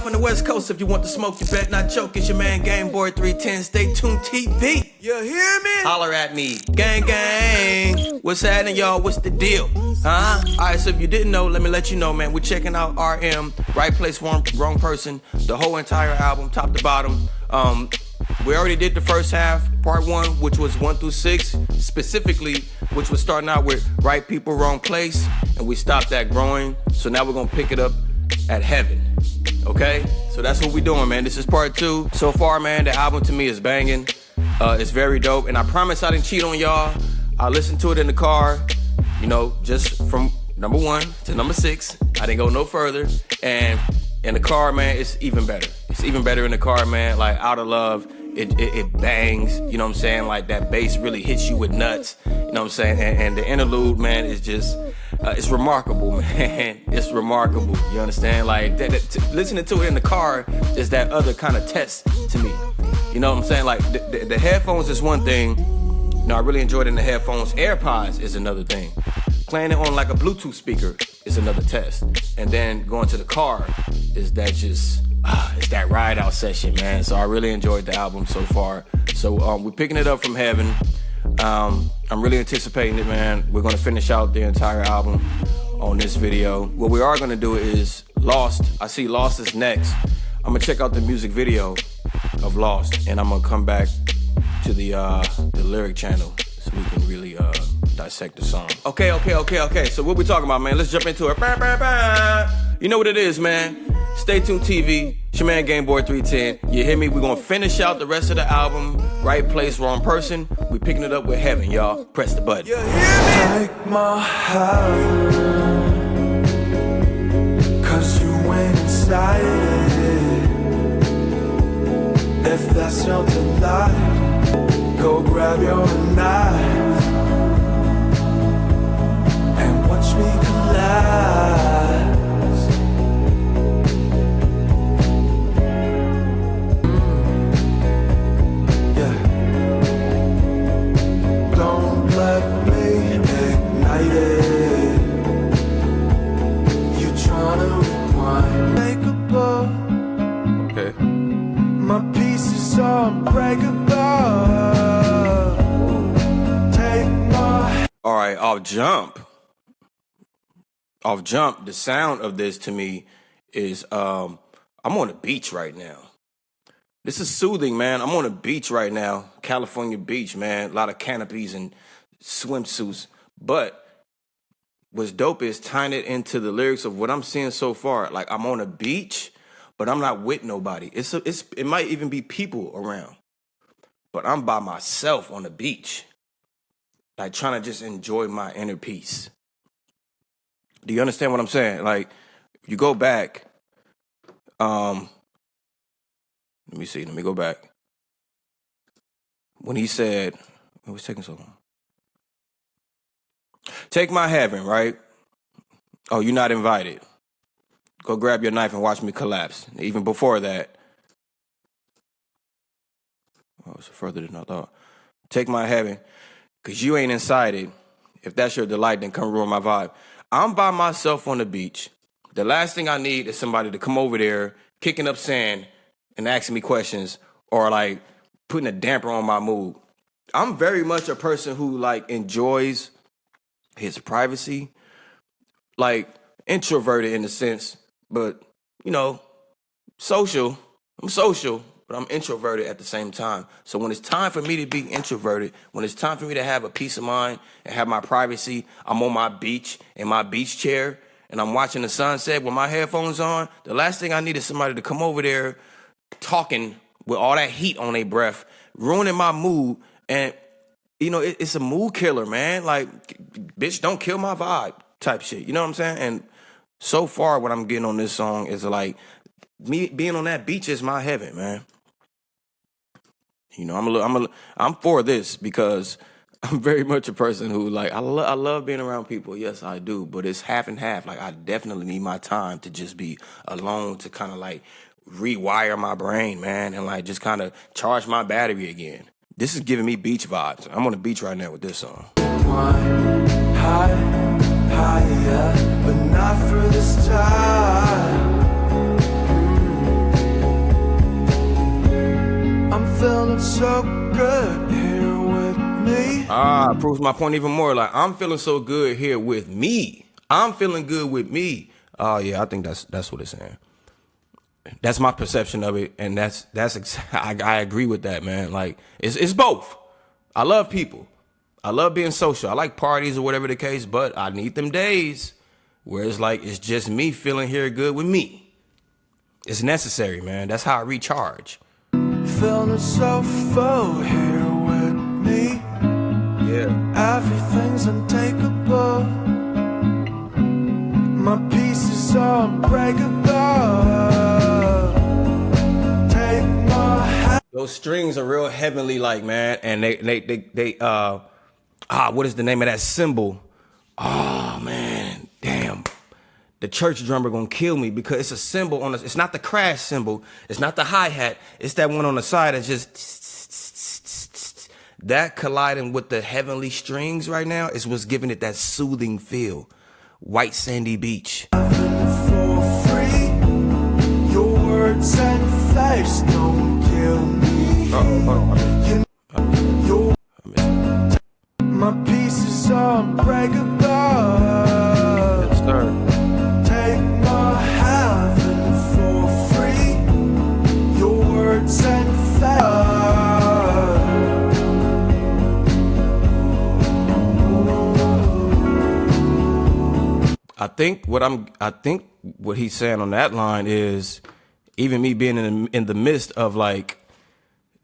from the West Coast. If you want to smoke, you bet not choke. It's your man GameBoyy 310, Stay Tuned TV. You hear me? Holler at me. Gang, gang. What's happening, y'all? What's the deal? Huh? Alright, so if you didn't know, let me let you know, man. We're checking out RM, Right Place, Wrong Person, the whole entire album, top to bottom. We already did the first half, part 1, which was 1 through 6, specifically, which was starting out with Right People, Wrong Place, and we stopped at Growing. So now we're gonna pick it up at Heaven. Okay? So that's what we're doing, man. This is part 2. So far, man, the album to me is banging. It's very dope, and I promise I didn't cheat on y'all. I listened to it in the car, you know, just from number 1 to number 6. I didn't go no further, and in the car, man, it's even better. It's even better in the car, man. Like, Out of Love, it bangs, you know what I'm saying? Like, that bass really hits you with nuts, you know what I'm saying? And the interlude, man, is just, it's remarkable, man. It's remarkable, you understand? Like, listening to it in the car is that other kind of test to me. You know what I'm saying? Like, the headphones is one thing. You know, I really enjoyed it in the headphones. AirPods is another thing. Playing it on like a Bluetooth speaker is another test. And then going to the car is that just, it's that ride out session, man. So I really enjoyed the album so far. So we're picking it up from Heaven. I'm really anticipating it, man. We're gonna finish out the entire album on this video. What we are gonna do is Lost. I see Lost is next. I'm gonna check out the music video of Lost, and I'm gonna come back to the lyric channel so we can really dissect the song. Okay. So what we talking about, man? Let's jump into it. You know what it is, man. Stay Tuned TV. It's your man GameBoyy 310. You hear me? We're gonna finish out the rest of the album. Right Place, Wrong Person. We picking it up with Heaven, y'all. Press the button. You hear me? Take my hand, 'cause you ain't inside it. If that's your delight, go grab your knife and watch me collapse. Yeah. Don't let me ignite it. You tryna rewind, make a blow. Okay. My pieces are unbreakable. Take my. All right, off jump, the sound of this to me is, I'm on the beach right now. This is soothing, man. I'm on a beach right now, California beach, man. A lot of canopies and swimsuits. But what's dope is tying it into the lyrics of what I'm seeing so far. Like, I'm on a beach, but I'm not with nobody. It might even be people around, but I'm by myself on the beach, like trying to just enjoy my inner peace. Do you understand what I'm saying? Like, if you go back, let me go back. When he said, it was taking so long. Take my Heaven, right? Oh, you're not invited. Go grab your knife and watch me collapse. Even before that. Oh, it's further than I thought. Take my Heaven, 'cause you ain't inside it. If that's your delight, then come ruin my vibe. I'm by myself on the beach. The last thing I need is somebody to come over there, kicking up sand and asking me questions, or like putting a damper on my mood. I'm very much a person who like enjoys his privacy, like introverted in a sense, but you know, social. I'm social, but I'm introverted at the same time. So when it's time for me to be introverted, when it's time for me to have a peace of mind and have my privacy, I'm on my beach in my beach chair and I'm watching the sunset with my headphones on. The last thing I need is somebody to come over there talking with all that heat on their breath, ruining my mood. And, you know, it's a mood killer, man. Like, bitch, don't kill my vibe type shit. You know what I'm saying? And so far what I'm getting on this song is like, me being on that beach is my heaven, man. You know, I'm for this because I'm very much a person who like I love being around people. Yes, I do, but it's half and half. Like I definitely need my time to just be alone to kind of like rewire my brain, man, and like just kind of charge my battery again. This is giving me beach vibes. I'm on the beach right now with this song. Higher, but not for this time. Feeling so good here with me. Proves my point even more. Like, I'm feeling so good here with me. I'm feeling good with me. Oh yeah, I think that's what it's saying. That's my perception of it, and I agree with that, man. Like, it's both. I love people. I love being social. I like parties or whatever the case, but I need them days where it's like it's just me feeling here good with me. It's necessary, man. That's how I recharge. Feeling so full here with me. Yeah. Everything's untakeable. My pieces are unbreakable. Take my hand. Those strings are real heavenly, like, man, and they what is the name of that cymbal? Oh man, damn. The church drummer gonna kill me because it's a cymbal on it's not the crash cymbal, it's not the hi-hat, it's that one on the side that's just that colliding with the heavenly strings right now is what's giving it that soothing feel. White sandy beach. For free, your words and face don't kill me. Hold on. My pieces are unbreakable. Yes, sir. Take my heaven for free, your words and face. I think what he's saying on that line is even me being in the midst of like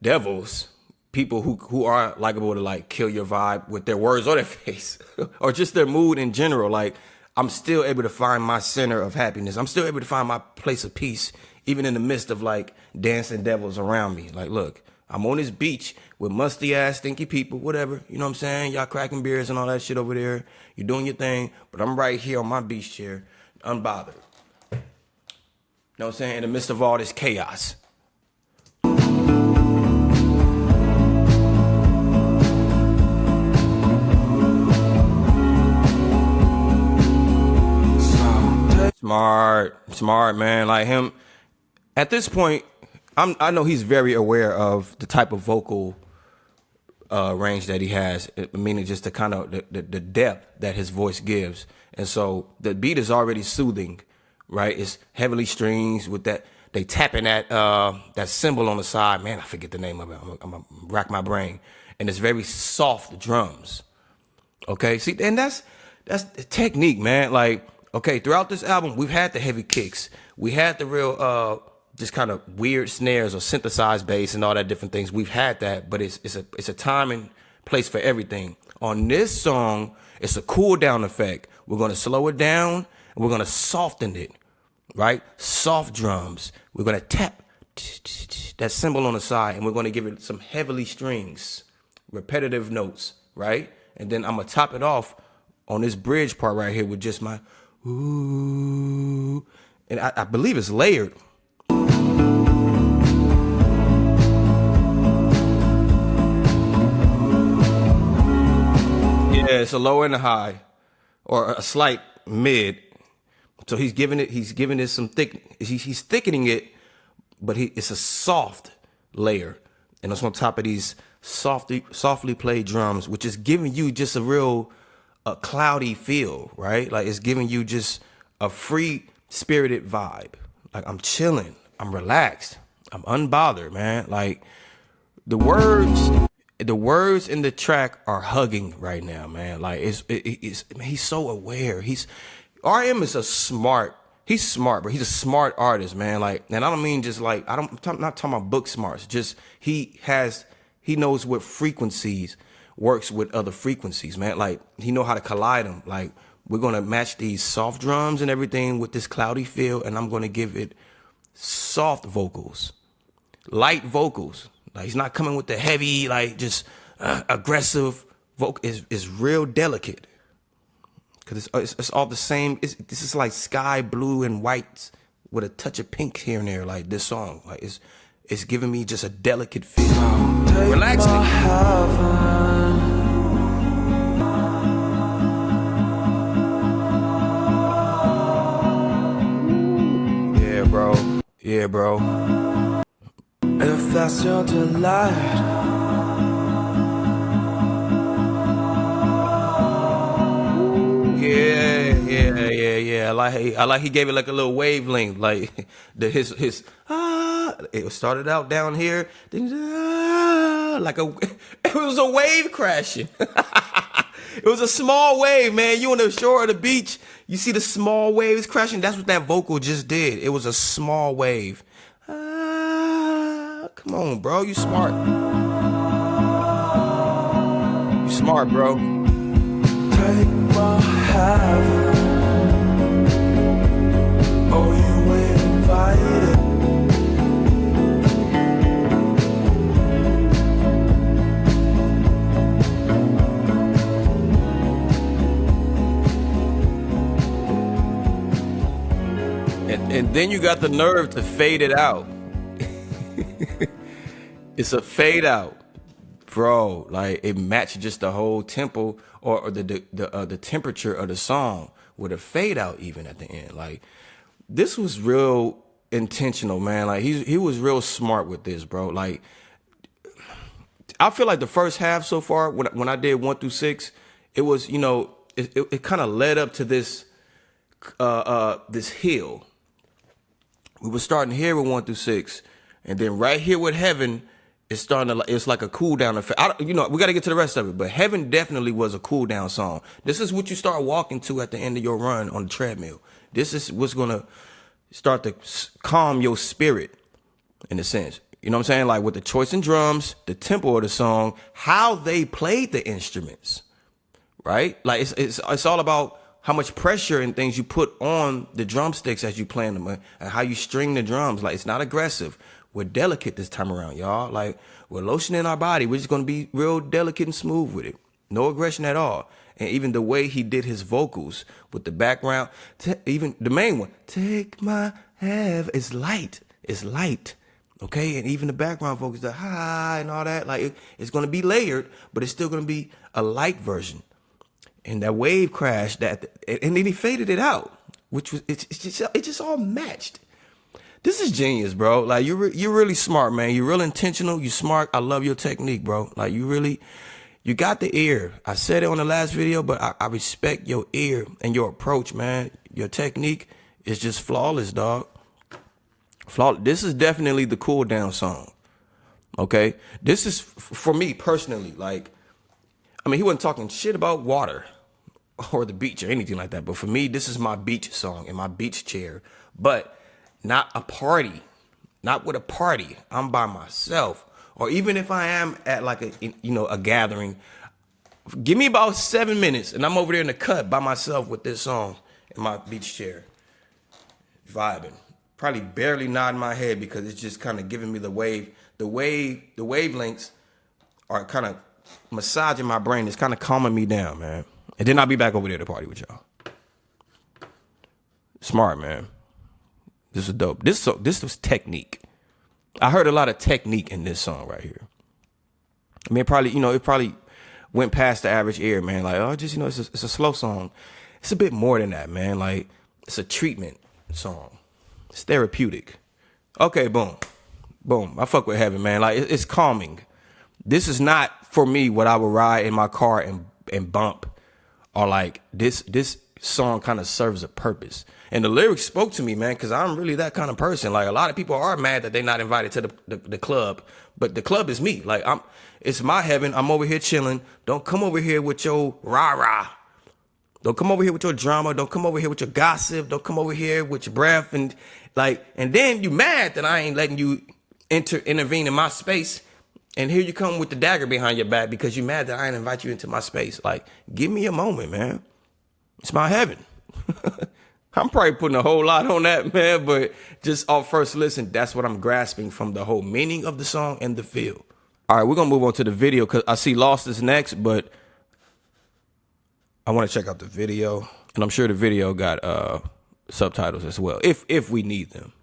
devils, people who are likable to like kill your vibe with their words or their face or just their mood in general. Like, I'm still able to find my center of happiness. I'm still able to find my place of peace, even in the midst of like dancing devils around me. Like, look, I'm on this beach with musty ass, stinky people, whatever. You know what I'm saying? Y'all cracking beers and all that shit over there. You're doing your thing, but I'm right here on my beach chair, unbothered. You know what I'm saying? In the midst of all this chaos. Smart, man. Like him, at this point, I know he's very aware of the type of vocal range that he has, meaning just the kind of the depth that his voice gives. And so the beat is already soothing, right? It's heavily strings with that. They tapping that cymbal on the side. Man, I forget the name of it. I'm gonna rack my brain. And it's very soft drums. Okay, see, and that's the technique, man. Like, okay, throughout this album, we've had the heavy kicks. We had the real just kind of weird snares or synthesized bass and all that different things. We've had that, but it's a time and place for everything. On this song, it's a cool down effect. We're gonna slow it down and we're gonna soften it, right? Soft drums. We're gonna tap that cymbal on the side and we're gonna give it some heavily strings, repetitive notes, right? And then I'm gonna top it off on this bridge part right here with just my ooh, and I believe it's layered. Yeah, it's a low and a high, or a slight mid. So he's giving it some thick. He's thickening it, but it's a soft layer, and it's on top of these softly played drums, which is giving you just a real cloudy feel, right? Like it's giving you just a free spirited vibe. Like I'm chilling, I'm relaxed, I'm unbothered, man. Like the words in the track are hugging right now, man. Like he's so aware. RM is he's smart, but he's a smart artist, man. Like, and I don't mean just like, I'm not talking about book smarts. Just he knows what frequencies works with other frequencies, man. Like he know how to collide them. Like we're gonna match these soft drums and everything with this cloudy feel, and I'm gonna give it soft vocals, light vocals. Like he's not coming with the heavy, like just aggressive vocal. Is real delicate because it's all the same. This is like sky blue and white with a touch of pink here and there. Like this song, like it's giving me just a delicate feel. Relax me. Yeah, bro. If that's your delight. Yeah. I like he gave it like a little wavelength, like his it started out down here, then like it was a wave crashing. It was a small wave, man. You on the shore of the beach, you see the small waves crashing. That's what that vocal just did. It was a small wave. Come on, bro. You smart. You smart, bro. Take my hand. Oh, you ain't invited. And then you got the nerve to fade it out. It's a fade out, bro. Like it matched just the whole tempo or the temperature of the song with a fade out even at the end. Like this was real intentional, man. Like he was real smart with this, bro. Like I feel like the first half so far when I did 1 through 6, it was, you know, it kind of led up to this this hill. We were starting here with 1 through 6, and then right here with Heaven, it's starting to, it's like a cool down effect. You know, we got to get to the rest of it, but Heaven definitely was a cool down song. This is what you start walking to at the end of your run on the treadmill. This is what's gonna start to calm your spirit, in a sense. You know what I'm saying? Like with the choice in drums, the tempo of the song, how they played the instruments, right? Like it's all about how much pressure and things you put on the drumsticks as you play them, and how you string the drums. Like it's not aggressive. We're delicate this time around, y'all. Like we're lotioning our body. We're just gonna be real delicate and smooth with it. No aggression at all. And even the way he did his vocals with the background, even the main one, take my have, is light. It's light. Okay, and even the background vocals, the high and all that, like it's gonna be layered, but it's still gonna be a light version. And that wave crash, and then he faded it out, which was it just all matched. This is genius, bro. Like you're really smart, man. You're real intentional. You smart. I love your technique, bro. Like you got the ear. I said it on the last video, but I respect your ear and your approach, man. Your technique is just flawless, dog. This is definitely the cool down song. Okay, this is for me personally. Like, I mean, he wasn't talking shit about water or the beach or anything like that. But for me, this is my beach song in my beach chair. But not a party, not with a party. I'm by myself. Or even if I am at like a gathering, give me about 7 minutes and I'm over there in the cut by myself with this song in my beach chair, vibing. Probably barely nodding my head because it's just kind of giving me the wave. The wavelengths are kind of massaging my brain. It's kind of calming me down, man. And then I'll be back over there to party with y'all. Smart, man. This is dope. This was technique. I heard a lot of technique in this song right here. I mean, it probably went past the average ear, man. Like, oh, just, it's a slow song. It's a bit more than that, man. Like, it's a treatment song. It's therapeutic. Okay, boom. Boom. I fuck with Heaven, man. Like, it's calming. This is not for me what I would ride in my car and bump, or like this song kind of serves a purpose. And the lyrics spoke to me, man, because I'm really that kind of person. Like a lot of people are mad that they're not invited to the club, but the club is me. Like it's my heaven. I'm over here chilling. Don't come over here with your rah-rah. Don't come over here with your drama. Don't come over here with your gossip. Don't come over here with your breath and then you mad that I ain't letting you intervene in my space. And here you come with the dagger behind your back because you mad that I didn't invite you into my space. Like, give me a moment, man. It's my heaven. I'm probably putting a whole lot on that, man, but just off first listen, that's what I'm grasping from the whole meaning of the song and the feel. All right, we're going to move on to the video because I see Lost is next, but I want to check out the video. And I'm sure the video got subtitles as well, if we need them.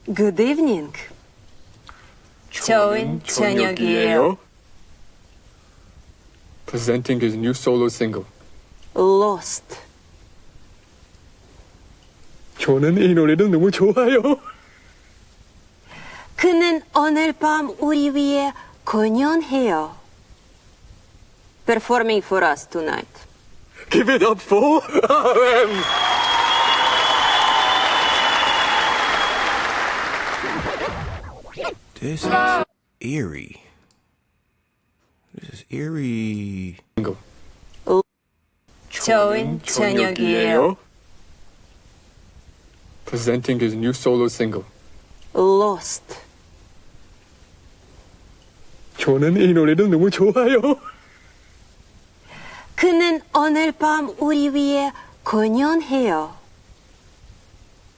Good evening. 좋은 저녁이에요. Presenting his new solo single. Lost. 저는 이 노래를 너무 좋아요. 그는 오늘 밤 우리 위해 공연해요. Performing for us tonight. Give it up for RM. This is eerie. This is eerie. Single. 좋은 저녁이에요. Presenting his new solo single. Lost. 저는 이 노래를 너무 좋아요. 그는 오늘 밤 우리 위해 공연해요.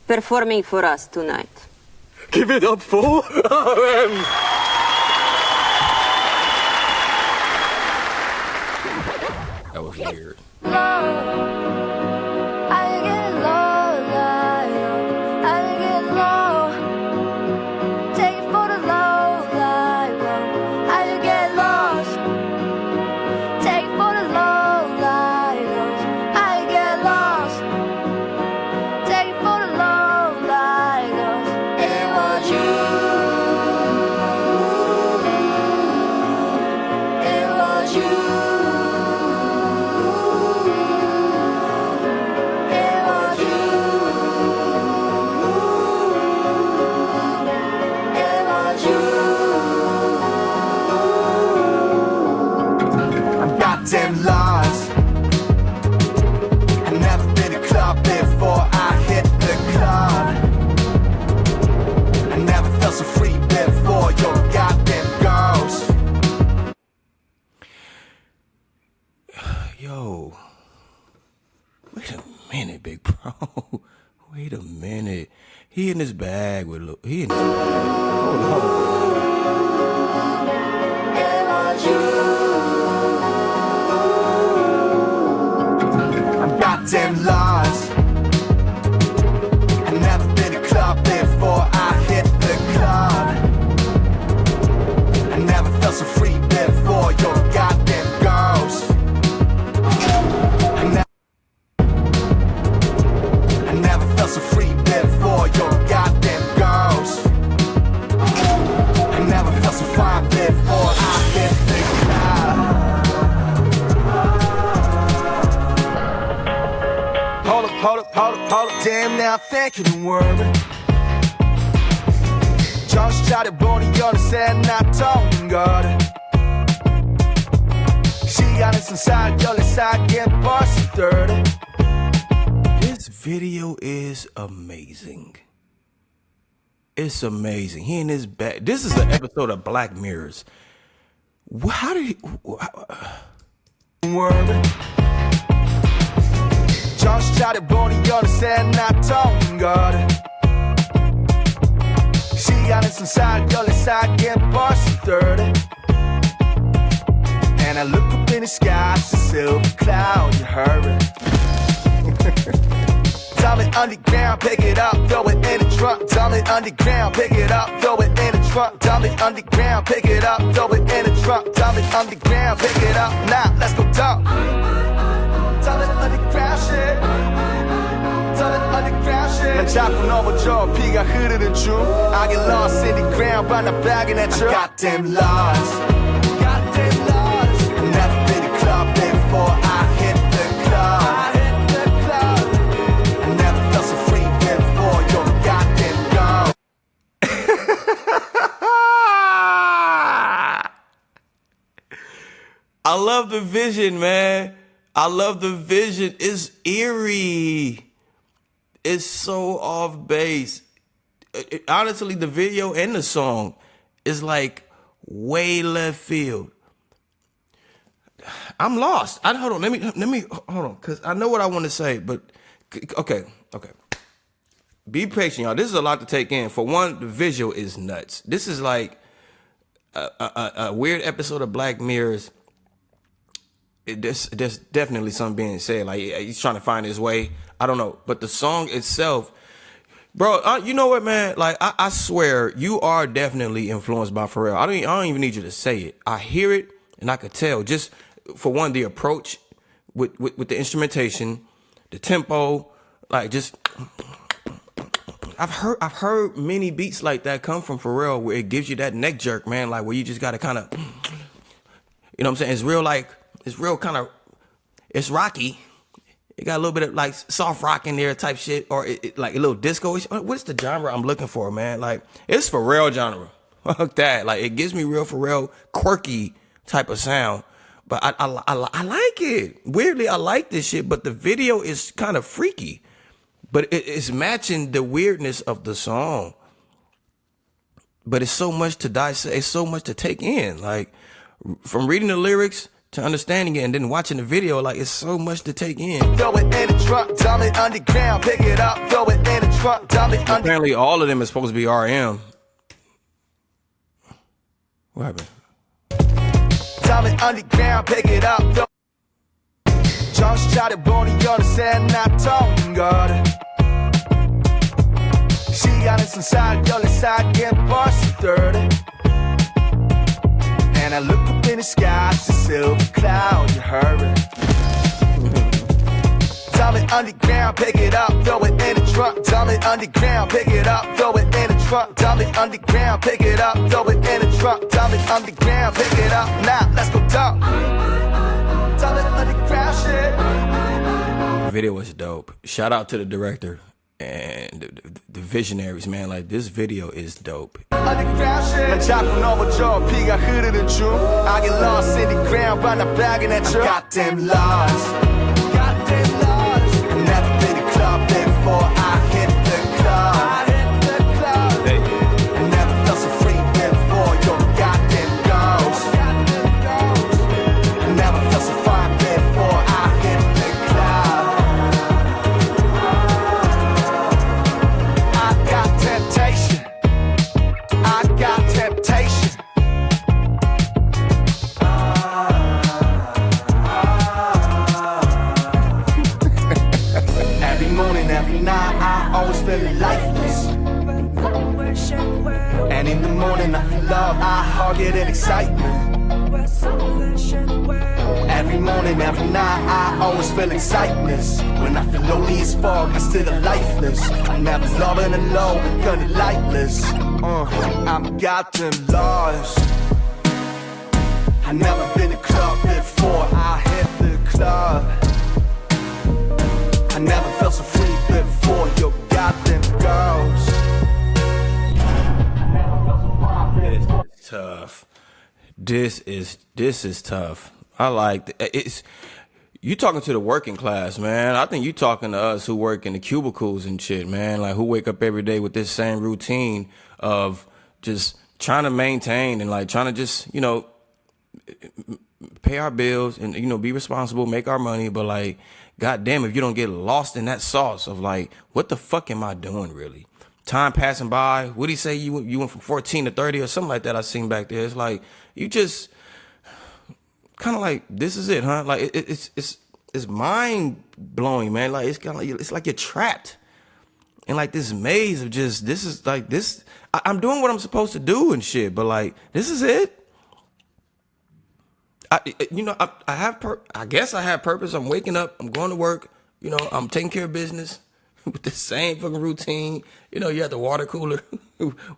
Performing for us tonight. Give it up for RM. That was weird. Goddamn lies. I've never been to club before I hit the club. I never felt so free before your goddamn girls. Yo. Wait a minute, big bro. Wait a minute. He in his bag with he in his Goddamn lies. I've never been to club before I hit the club. I never felt so free before your goddamn girls. I never felt so free before your goddamn girls. I never felt so fine before I hit the club. Hold up, damn now thinking and worrying. 정신 보니 어느새 나 통인 거래. 시간은 순살 14살에 벌써 30. This video is amazing. It's amazing. He in his bag. This is an episode of Black Mirrors. How did he? 정신 보니 어느새 나 통인 거래. 시간은 순살 14살에 벌써 30. And I look up in the sky, it's a silver cloud, you hurry. Dump it underground, pick it up, throw it in the trunk. Dump it underground, pick it up, throw it in the trunk. Dump it underground, pick it up, throw it in the trunk. Dump it underground, pick it up, now let's go dump. Dump it underground shit. Dump it underground shit. 난 자꾸 넘어져, 피가 흐르는 중. I get lost in the ground, 반납하긴 했죠. Goddamn lies. Goddamn lies. I've never been to club before I hit the club. I love the vision, man. I love the vision. It's eerie. It's so off base. Honestly, the video and the song is like way left field. I'm lost. Hold on. Let me hold on, because I know what I want to say, but okay. Be patient, y'all. This is a lot to take in. For one, the visual is nuts. This is like a weird episode of Black Mirrors. There's definitely something being said. Like he's trying to find his way. I don't know. But the song itself, Bro, you know what, man? Like, I swear, you are definitely influenced by Pharrell. I don't even need you to say it. I hear it, and I could tell. Just, for one, the approach with the instrumentation, the tempo, like, just... I've heard many beats like that come from Pharrell where it gives you that neck jerk, man, like, where you just gotta kind of... You know what I'm saying? It's real kind of... It's rocky. It got a little bit of like soft rock in there type shit, or like a little disco. What's the genre I'm looking for, man? Like, it's Pharrell genre. Fuck that. Like, it gives me real Pharrell quirky type of sound. But I like it. Weirdly, I like this shit, but the video is kind of freaky. But it's matching the weirdness of the song. But it's so much to dissect. It's so much to take in. Like, from reading the lyrics to understanding it and then watching the video, like, it's so much to take in. Throw it in the trunk, dump it underground, pick it up, throw it in the trunk, dump it underground. Apparently all of them is supposed to be RM. What happened? Dump it underground, pick it up, throw. 정신차려 보니 어느새 나타온 걸. 시간은 순살 14살, yeah, 벌써 30. And I look up in the sky, it's a silver cloud, you hurry. Dump it underground, pick it up, throw it in the trunk. Dump it underground, pick it up, throw it in the trunk. Dump it underground, pick it up, throw it in the trunk. Dump it underground, pick it up, now let's go dump. Dump it underground shit. The video was dope. Shout out to the director and the visionaries, man. Like, this video is dope. Underground shit. 난 자꾸 넘어져 피가 흐르는 중. I get lost in the ground, but I'm bagging at you. Goddamn lost. Goddamn lost. I've never been to club before I hit the club. I hit the club. Hey. I never felt so free before your goddamn ghost. I never felt so fine before I hit the club. I got temptation. I got temptation. Every morning, every night, I always feel lifeless. And in the morning, I feel love, I hug it in excitement. Every morning, every night, I always feel excitement. When I feel lonely as fuck, I still lifeless. I'm never loving alone, gonna lightless. I'm goddamn lost. I never been to club before I hit the club. I never felt so free before your goddamn girls. Tough. This is tough. I like it's. You talking to the working class, man. I think you talking to us who work in the cubicles and shit, man. Like, who wake up every day with this same routine of just trying to maintain and like trying to just, you know, pay our bills and, you know, be responsible, make our money. But like, goddamn, if you don't get lost in that sauce of like, what the fuck am I doing really? Time passing by. What'd he say? You went from 14 to 30 or something like that. I seen back there. It's like, you just kind of like, this is it, huh? Like, it's mind blowing, man. Like, it's kind of like, it's like you're trapped in like this maze of just, this is like this. I'm doing what I'm supposed to do and shit, but like, this is it. I guess I have purpose. I'm waking up, I'm going to work, you know, I'm taking care of business with the same fucking routine. You know, you're at the water cooler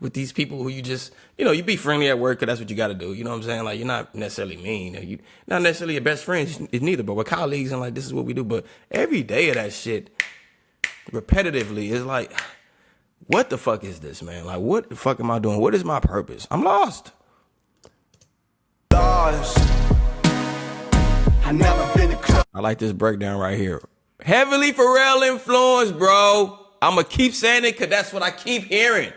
with these people who you just, you know, you be friendly at work because that's what you got to do. You know what I'm saying? Like, you're not necessarily mean. You're not necessarily your best friends, it's neither, but we're colleagues and like, this is what we do. But every day of that shit, repetitively, is like, what the fuck is this, man? Like, what the fuck am I doing? What is my purpose? I'm lost. I never been to club. I like this breakdown right here. Heavily Pharrell influence, bro. I'ma keep saying it because that's what I keep hearing.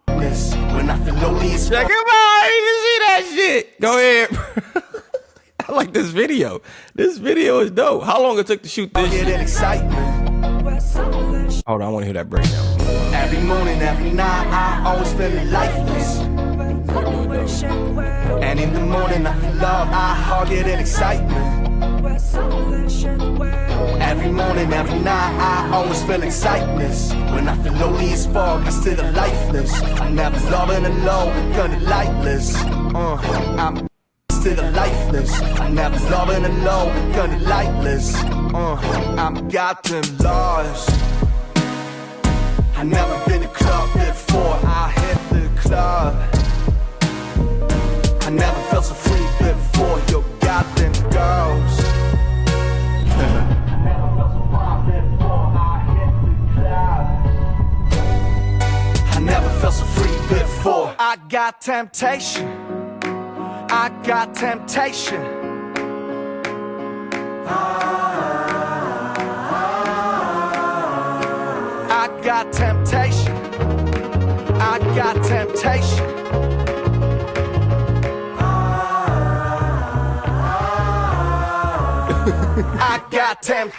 When I feel lonely as Check him out. You can see that shit. Go ahead. I like this video. This video is dope. How long it took to shoot this shit? Hold on, I want to hear that breakdown. Every morning, every night, I always feel lifeless. And in the morning, I feel love, I hug it in excitement. Every morning, every night, I always feel excitement. When I feel lonely as fuck, I still lifeless. I'm never loving alone, gonna lightless. I'm still lifeless. I'm never loving alone, gonna lightless. I'm goddamn lost. I never been to club before I hit the club. I never felt so free before your goddamn girls. I never felt so free before. I got temptation. I got temptation. I got temptation. I got temptation. I got temptation.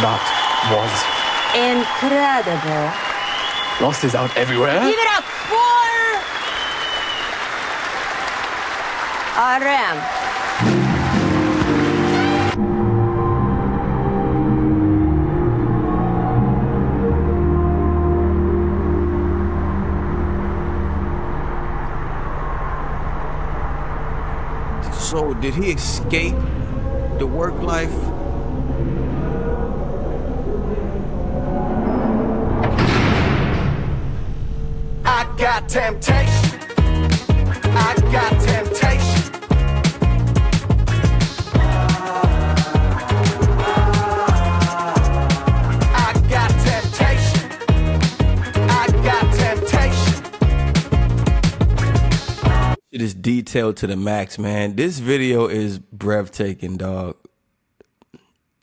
That was. Incredible. Lost is out everywhere. Give it up for RM. So, did he escape the work life? I got temptation. I got temptation. I got temptation. I got temptation. It is detailed to the max, man. This video is breathtaking, dog.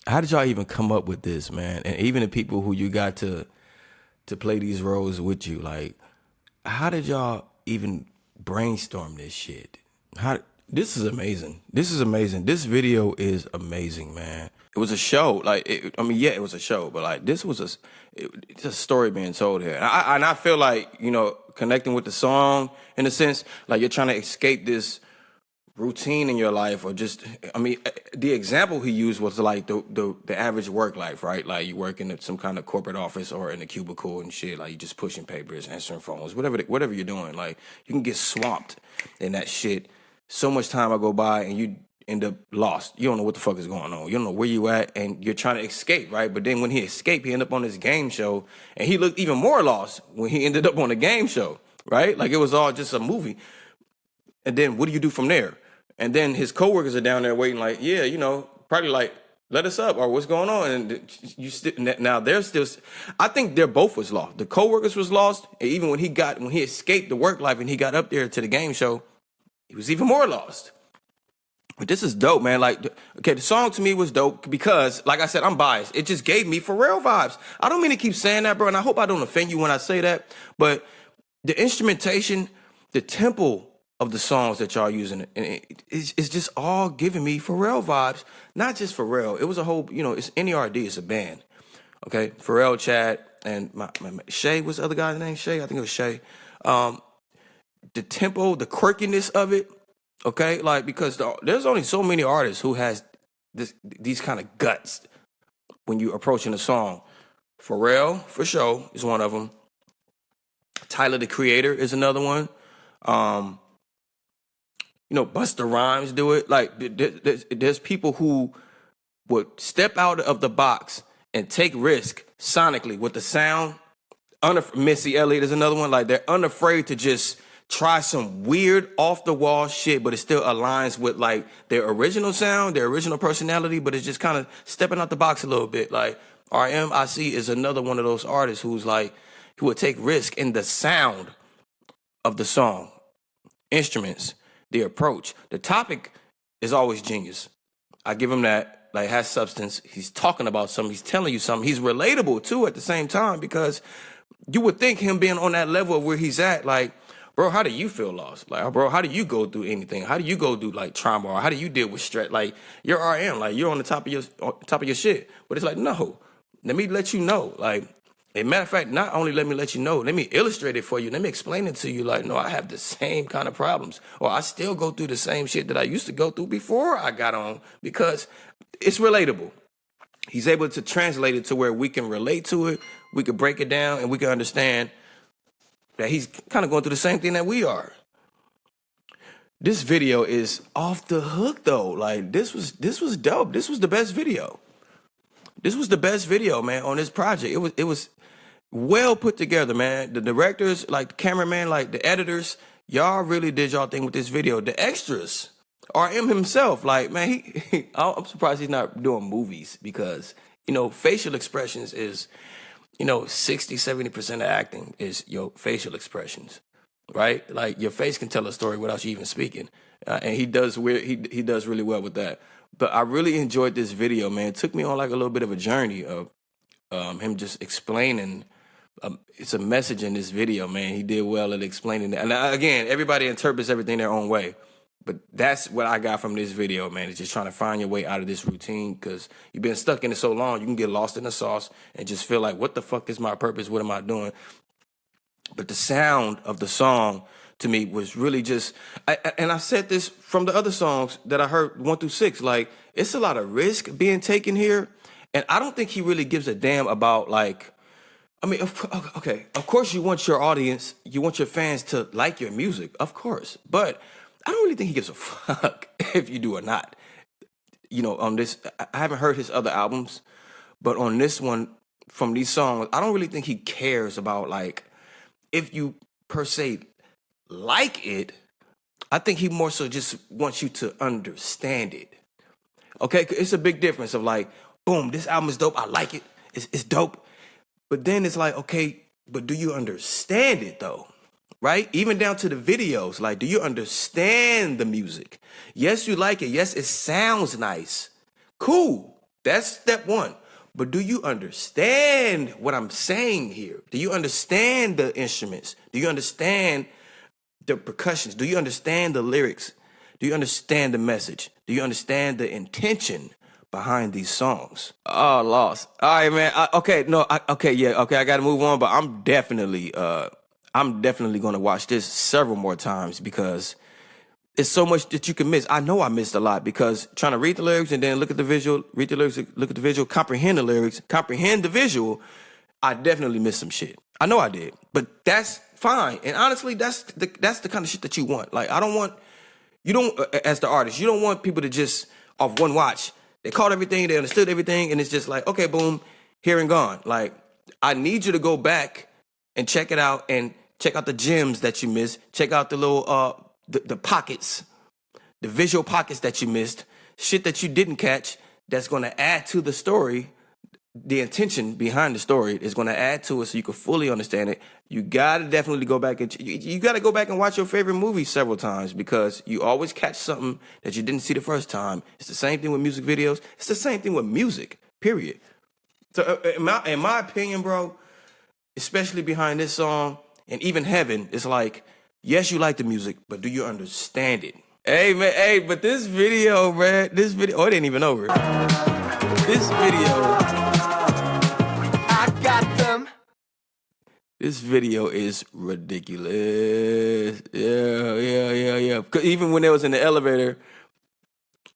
How did y'all even come up with this, man? And even the people who you got to play these roles with you, like, how did y'all even brainstorm this shit? This is amazing. This is amazing. This video is amazing, man. It was a show. Like, it was a show, but like, this was it's a story being told here. And I feel like, you know, connecting with the song in a sense, like you're trying to escape this routine in your life, or just, the example he used was like the average work life, right? Like you work in some kind of corporate office or in a cubicle and shit, like you just pushing papers, answering phones, whatever you're doing. Like you can get swamped in that shit. So much time will go by and you end up lost. You don't know what the fuck is going on. You don't know where you at, and you're trying to escape, right? But then when he escaped, he ended up on this game show, and he looked even more lost when he ended up on a game show, right? Like it was all just a movie. And then what do you do from there? And then his coworkers are down there waiting, like, yeah, you know, probably like, let us up, or what's going on? And now they're still. I think they're both was lost. The coworkers was lost, and even when he escaped the work life and he got up there to the game show, he was even more lost. But this is dope, man. Like, okay, the song to me was dope because, like I said, I'm biased. It just gave me Pharrell vibes. I don't mean to keep saying that, bro, and I hope I don't offend you when I say that, but the instrumentation, the tempo of the songs that y'all using, and it's just all giving me Pharrell vibes. Not just Pharrell. It was a whole, you know, it's NERD, it's a band. Okay, Pharrell, Chad, and my Shay, what's the other guy's name? Shay, I think it was Shay. The tempo, the quirkiness of it, okay? Like, because there's only so many artists who has these kind of guts when you approaching a song. Pharrell, for sure, is one of them. Tyler, the Creator, is another one. You know, Busta Rhymes do it. Like, there's people who would step out of the box and take risk sonically with the sound. Missy Elliott is another one. Like, they're unafraid to just try some weird off-the-wall shit, but it still aligns with, like, their original sound, their original personality, but it's just kind of stepping out the box a little bit. Like, RMIC is another one of those artists who would take risk in the sound of the song, instruments, the approach. The topic is always genius. I give him that. Like, has substance. He's talking about something. He's telling you something. He's relatable, too, at the same time, because you would think him being on that level of where he's at, like, bro, how do you feel lost? Like, bro, how do you go through anything? How do you go through, like, trauma? Or how do you deal with stress? Like, you're RM. Like, you're on the top of your shit. But it's like, no. Let me let you know. Like, a matter of fact, not only let me let you know, let me illustrate it for you. Let me explain it to you. Like, no, I have the same kind of problems, or I still go through the same shit that I used to go through before I got on, because it's relatable. He's able to translate it to where we can relate to it, we can break it down, and we can understand that he's kind of going through the same thing that we are. This video is off the hook though. Like, this was dope. This was the best video. This was the best video, man, on this project. It was well put together, man. The directors, like the cameraman, like the editors, y'all really did y'all thing with this video. The extras, RM himself, like, man, I'm surprised he's not doing movies, because, you know, facial expressions is, you know, 60, 70% of acting is your facial expressions, right? Like, your face can tell a story without you even speaking. And he does really well with that. But I really enjoyed this video, man. It took me on like a little bit of a journey of him just explaining. It's a message in this video, man. He did well at explaining that. And again, everybody interprets everything their own way. But that's what I got from this video, man. It's just trying to find your way out of this routine, because you've been stuck in it so long, you can get lost in the sauce and just feel like, what the fuck is my purpose? What am I doing? But the sound of the song to me was really just, and I said this from the other songs that I heard 1 through 6, like, it's a lot of risk being taken here. And I don't think he really gives a damn about, like, I mean, okay, of course you want your audience, you want your fans to like your music, of course. But I don't really think he gives a fuck if you do or not. You know, on this, I haven't heard his other albums, but on this one, from these songs, I don't really think he cares about, like, if you per se like it. I think he more so just wants you to understand it. Okay, it's a big difference of like, boom, this album is dope, I like it, it's dope. But then it's like, okay, but do you understand it though? Right? Even down to the videos, like, do you understand the music? Yes, you like it. Yes, it sounds nice. Cool. That's step one. But do you understand what I'm saying here? Do you understand the instruments? Do you understand the percussions? Do you understand the lyrics? Do you understand the message? Do you understand the intention behind these songs? Oh, lost. All right, man. I got to move on. But I'm definitely going to watch this several more times, because it's so much that you can miss. I know I missed a lot, because trying to read the lyrics and then look at the visual, read the lyrics, look at the visual, comprehend the lyrics, comprehend the visual, I definitely missed some shit. I know I did, but that's fine. And honestly, that's the kind of shit that you want. Like, as the artist, you don't want people to just, off one watch, they caught everything, they understood everything, and it's just like, okay, boom, here and gone. Like, I need you to go back and check it out, and check out the gems that you missed. Check out the little, the pockets, the visual pockets that you missed, shit that you didn't catch that's going to add to the story. The intention behind the story is going to add to it so you can fully understand it. You got to definitely go back and you got to go back and watch your favorite movie several times, because you always catch something that you didn't see the first time. It's the same thing with music videos. It's the same thing with music, period. So in my opinion, bro, especially behind this song and even Heaven, it's like, yes, you like the music, but do you understand it? Hey, man, but this video, man, it ain't even over. This video, I got them. this video is ridiculous. Yeah. 'Cause even when it was in the elevator,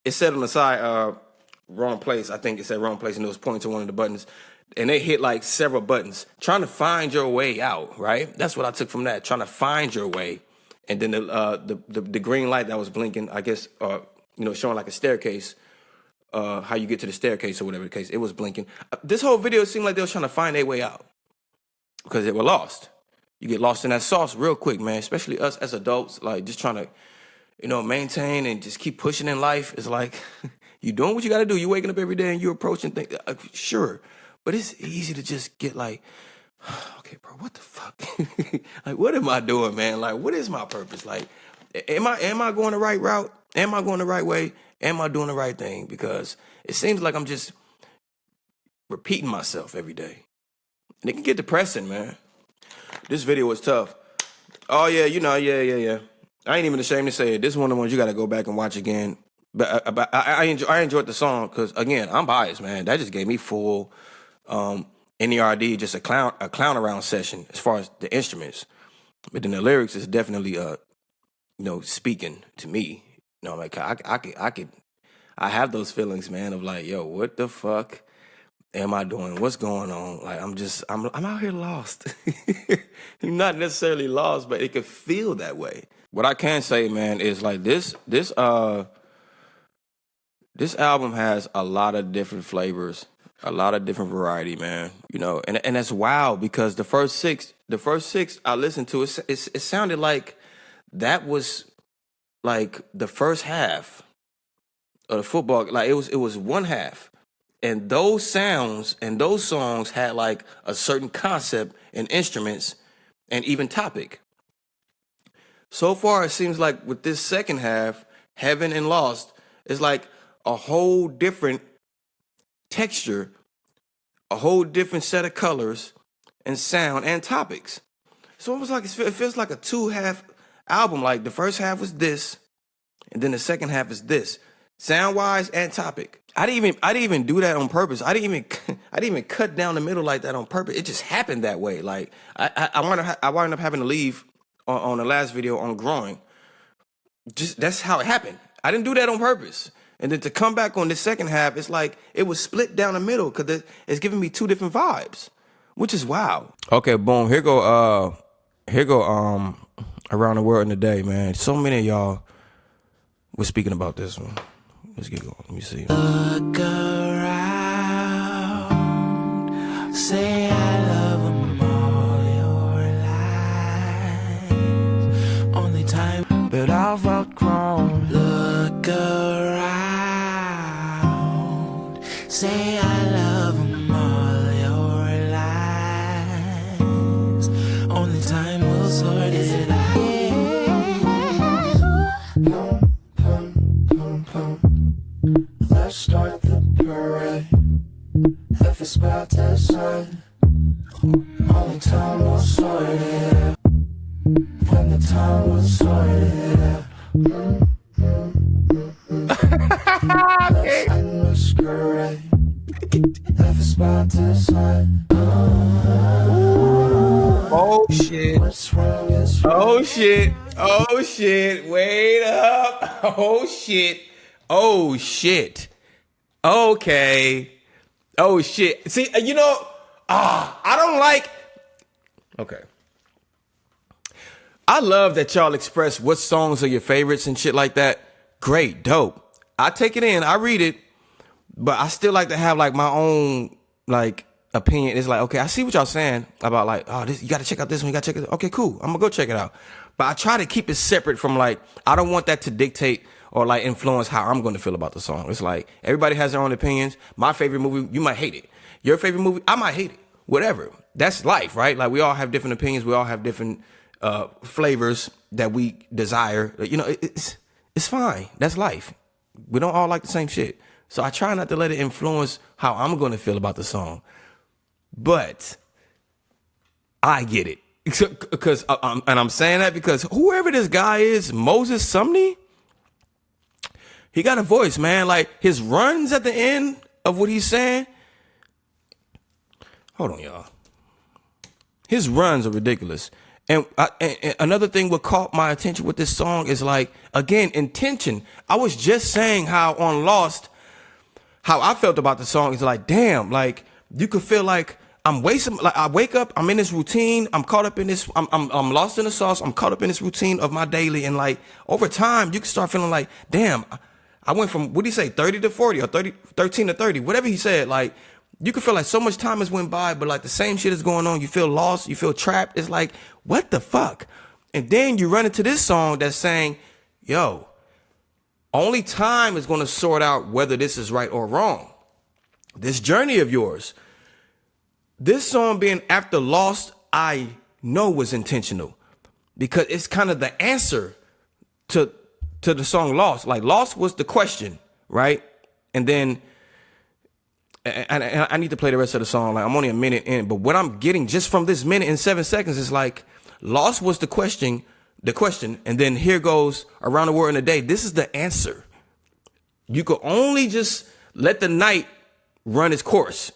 it said on the side, wrong place. I think it said wrong place, and it was pointing to one of the buttons. And they hit like several buttons, trying to find your way out, right? That's what I took from that, trying to find your way. And then the green light that was blinking, I guess, showing like a staircase, how you get to the staircase or whatever the case, it was blinking. This whole video seemed like they was trying to find their way out, because they were lost. You get lost in that sauce real quick, man, especially us as adults, like just trying to, maintain and just keep pushing in life. It's like, you doing what you got to do. You waking up every day and you approaching things, sure. But it's easy to just get like, okay, bro, what the fuck? Like, what am I doing, man? Like, what is my purpose? Like, am I going the right route? Am I going the right way? Am I doing the right thing? Because it seems like I'm just repeating myself every day. And it can get depressing, man. This video was tough. Oh, yeah, yeah. I ain't even ashamed to say it. This is one of the ones you got to go back and watch again. But I enjoyed the song because, again, I'm biased, man. That just gave me full NERD, just a clown around session as far as the instruments. But then the lyrics is definitely speaking to me. You know, like I have those feelings, man, of like, yo, what the fuck am I doing? What's going on? Like, I'm out here lost. Not necessarily lost, but it could feel that way. What I can say, man, is like this album has a lot of different flavors, a lot of different variety, man. You know, and that's wild because the first six I listened to, it sounded like that was like the first half of the football. Like it was one half. And those sounds and those songs had like a certain concept and instruments and even topic. So far, it seems like with this second half, Heaven and Lost, is like a whole different texture, a whole different set of colors and sound and topics. So almost like it feels like a 2-half album. Like the first half was this, and then the second half is this, sound-wise and topic. I didn't even do that on purpose. I didn't even cut down the middle like that on purpose. It just happened that way. Like I wound up having to leave on the last video on growing. Just that's how it happened. I didn't do that on purpose. And then to come back on the second half, it's like it was split down the middle because it's giving me two different vibes, which is wild. Okay, boom. Here go Around the World in a Day, man. So many of y'all were speaking about this one. Let's get going. Let me see. Look around, say I love them all your life. Only time, but I've outgrown. Look around, say I love them all your lives. Only time will sort it out. Let's start the parade. If it's about to sign, only time will sort it out. When the time will sort it out. Let's end masquerade. If it's about to sign. Oh shit. What's wrong is wrong. Oh shit. Oh shit. Wait up. Oh shit. Oh shit. Okay. Oh shit. See, you know, I don't like. Okay. I love that y'all express what songs are your favorites and shit like that. Great, dope. I take it in, I read it, but I still like to have like my own like opinion. It's like, okay, I see what y'all saying about like, oh, this, you got to check out this one. You got to check it. Okay, cool. I'm gonna go check it out. But I try to keep it separate from like, I don't want that to dictate or like influence how I'm going to feel about the song. It's like everybody has their own opinions. My favorite movie, you might hate it. Your favorite movie, I might hate it. Whatever. That's life, right? Like we all have different opinions. We all have different flavors that we desire. You know, it's fine. That's life. We don't all like the same shit. So I try not to let it influence how I'm going to feel about the song. But I get it. Because and I'm saying that because whoever this guy is, Moses Sumney, he got a voice, man. Like his runs at the end of what he's saying. Hold on, y'all. His runs are ridiculous. And another thing what caught my attention with this song is like, again, intention. I was just saying how on Lost, how I felt about the song is like, damn, like you could feel like I'm wasting, like I wake up, I'm in this routine, I'm caught up in this, I'm lost in the sauce, I'm caught up in this routine of my daily, and like over time you can start feeling like, damn, I went from, what did he say, 30 to 40 or 13 to 30, whatever he said, like you can feel like so much time has went by, but like the same shit is going on, you feel lost, you feel trapped, it's like, what the fuck? And then you run into this song that's saying, yo, only time is going to sort out whether this is right or wrong. This journey of yours. This song being after Lost, I know was intentional because it's kind of the answer to the song Lost. Like Lost was the question, right? And then and I need to play the rest of the song. Like I'm only a minute in, but what I'm getting just from this minute and 7 seconds is like Lost was the question, and then here goes Around the World in a Day. This is the answer. You could only just let the night run its course.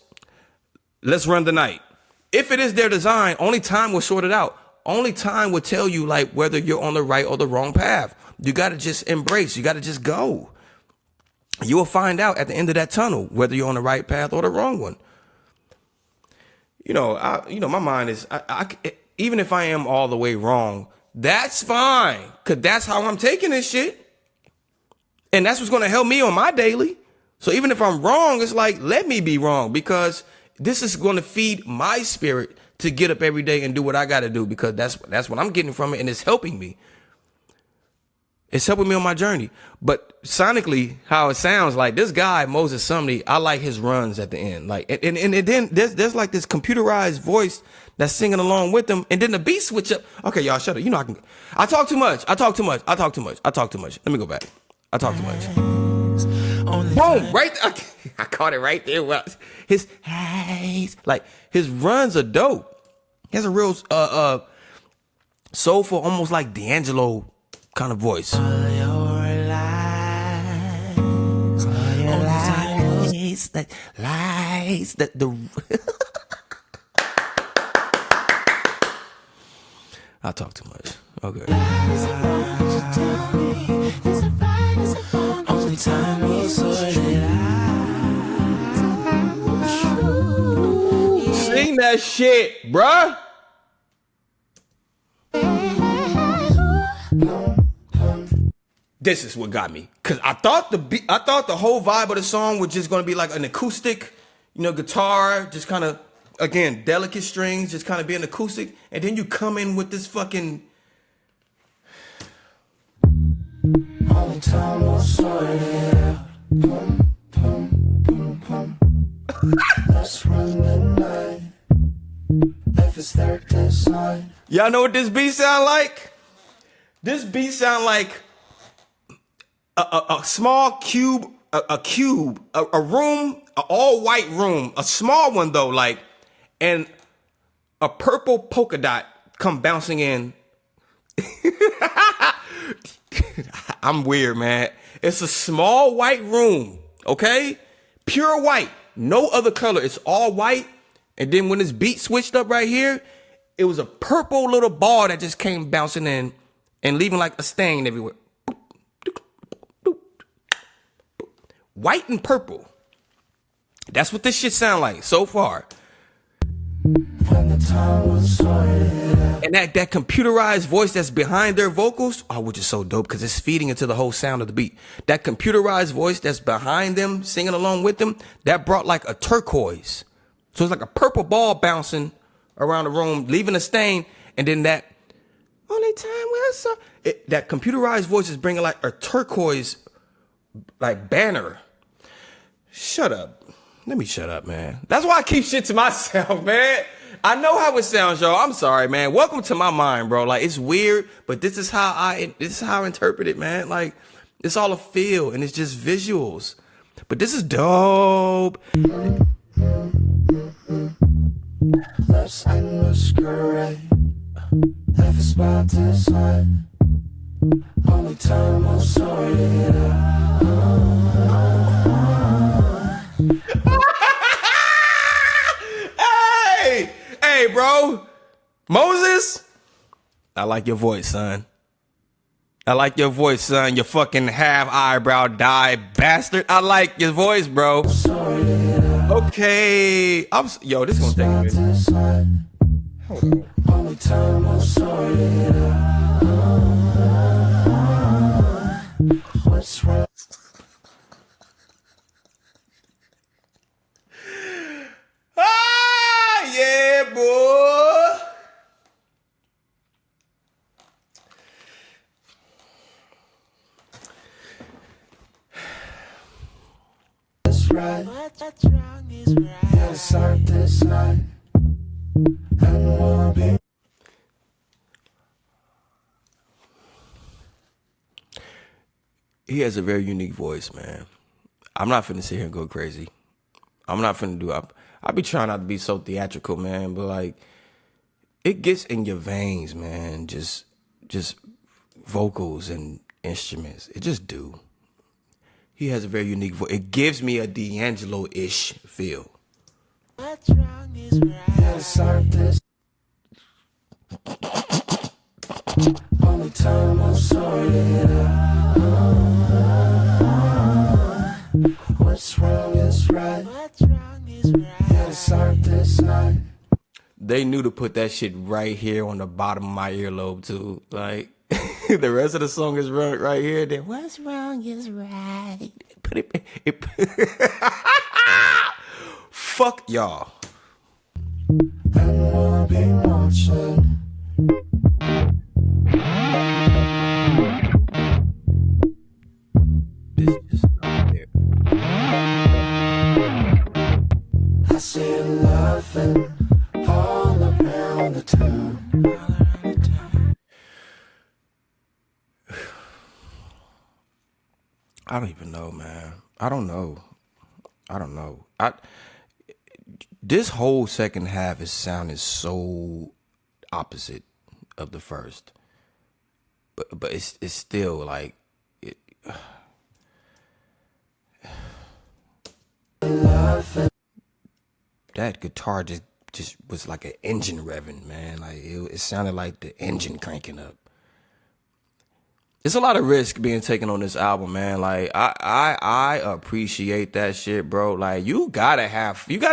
let's run the night. If it is their design, only time will sort it out. Only time will tell you like whether you're on the right or the wrong path. You got to just embrace. You got to just go. You will find out at the end of that tunnel whether you're on the right path or the wrong one. My mind is, even if I am all the way wrong, that's fine. Because that's how I'm taking this shit. And that's what's going to help me on my daily. So even if I'm wrong, it's like, let me be wrong, because this is going to feed my spirit to get up every day and do what I got to do, because that's what I'm getting from it. And it's helping me. It's helping me on my journey. But sonically, how it sounds like this guy, Moses Sumney, I like his runs at the end. Like, and then there's like this computerized voice that's singing along with them. And then the beat switch up. Okay, y'all, shut up. I talk too much. Let me go back. I talk too much. Boom, right there. I caught it right there. Well, his runs are dope. He has a real soulful, almost like D'Angelo kind of voice. I talk too much. Okay. Only time will sort it out. Sing that shit, bruh. This is what got me, cause I thought the whole vibe of the song was just gonna be like an acoustic, guitar, just kind of, again, delicate strings, just kind of be an acoustic, and then you come in with this fucking. Only time will sort it out. Let's run the night. If it's their design. Y'all know what this beat sound like? This beat sound like a small cube, a room, an all white room, a small one though, like, and a purple polka dot come bouncing in. I'm weird, man. It's a small white room, okay? Pure white, no other color. It's all white. And then when this beat switched up right here, it was a purple little ball that just came bouncing in and leaving like a stain everywhere. White and purple. That's what this shit sound like so far. When the time was sorted out. And that computerized voice that's behind their vocals, which is so dope because it's feeding into the whole sound of the beat. That computerized voice that's behind them, singing along with them, that brought like a turquoise. So it's like a purple ball bouncing around the room, leaving a stain, and then that only time we'll that computerized voice is bringing like a turquoise like banner. Shut up. Let me shut up, man. That's why I keep shit to myself, man. I know how it sounds, y'all. I'm sorry, man. Welcome to my mind, bro. Like, it's weird, but this is how I interpret it, man. Like, it's all a feel and it's just visuals. But this is dope. Let's end masquerade. If it's by design, only time will sort it out. Hey, bro. Moses, I like your voice, son. I like your voice, son. You fucking half eyebrow dye bastard. I like your voice, bro. Okay. Yo, this is gonna take a minute. Hold on. Only time will sort it out. What's wrong? Yeah, boy. That's right. What's wrong is right. Yeah, start this night. And we'll be. He has a very unique voice, man. I'm not finna sit here and go crazy. I'm not finna do it. I be trying not to be so theatrical, man, but like, it gets in your veins, man. Just vocals and instruments. It just do. He has a very unique voice. It gives me a D'Angelo-ish feel. What's wrong is right. Yeah, start this. Only time will sort it out. What's wrong is right. What's wrong is right. Yeah, start this night. They knew to put that shit right here on the bottom of my earlobe too. Like the rest of the song is right here. Then what's wrong is right. Put it. Fuck y'all. And we'll be watching. This is not there. I see you laughing all around the town. I don't even know, man. I don't know. This whole second half is sounding so opposite of the first, but it's still like it. That guitar just was like an engine revving, man. Like it sounded like the engine cranking up. It's a lot of risk being taken on this album, man. Like I appreciate that shit, bro. Like you gotta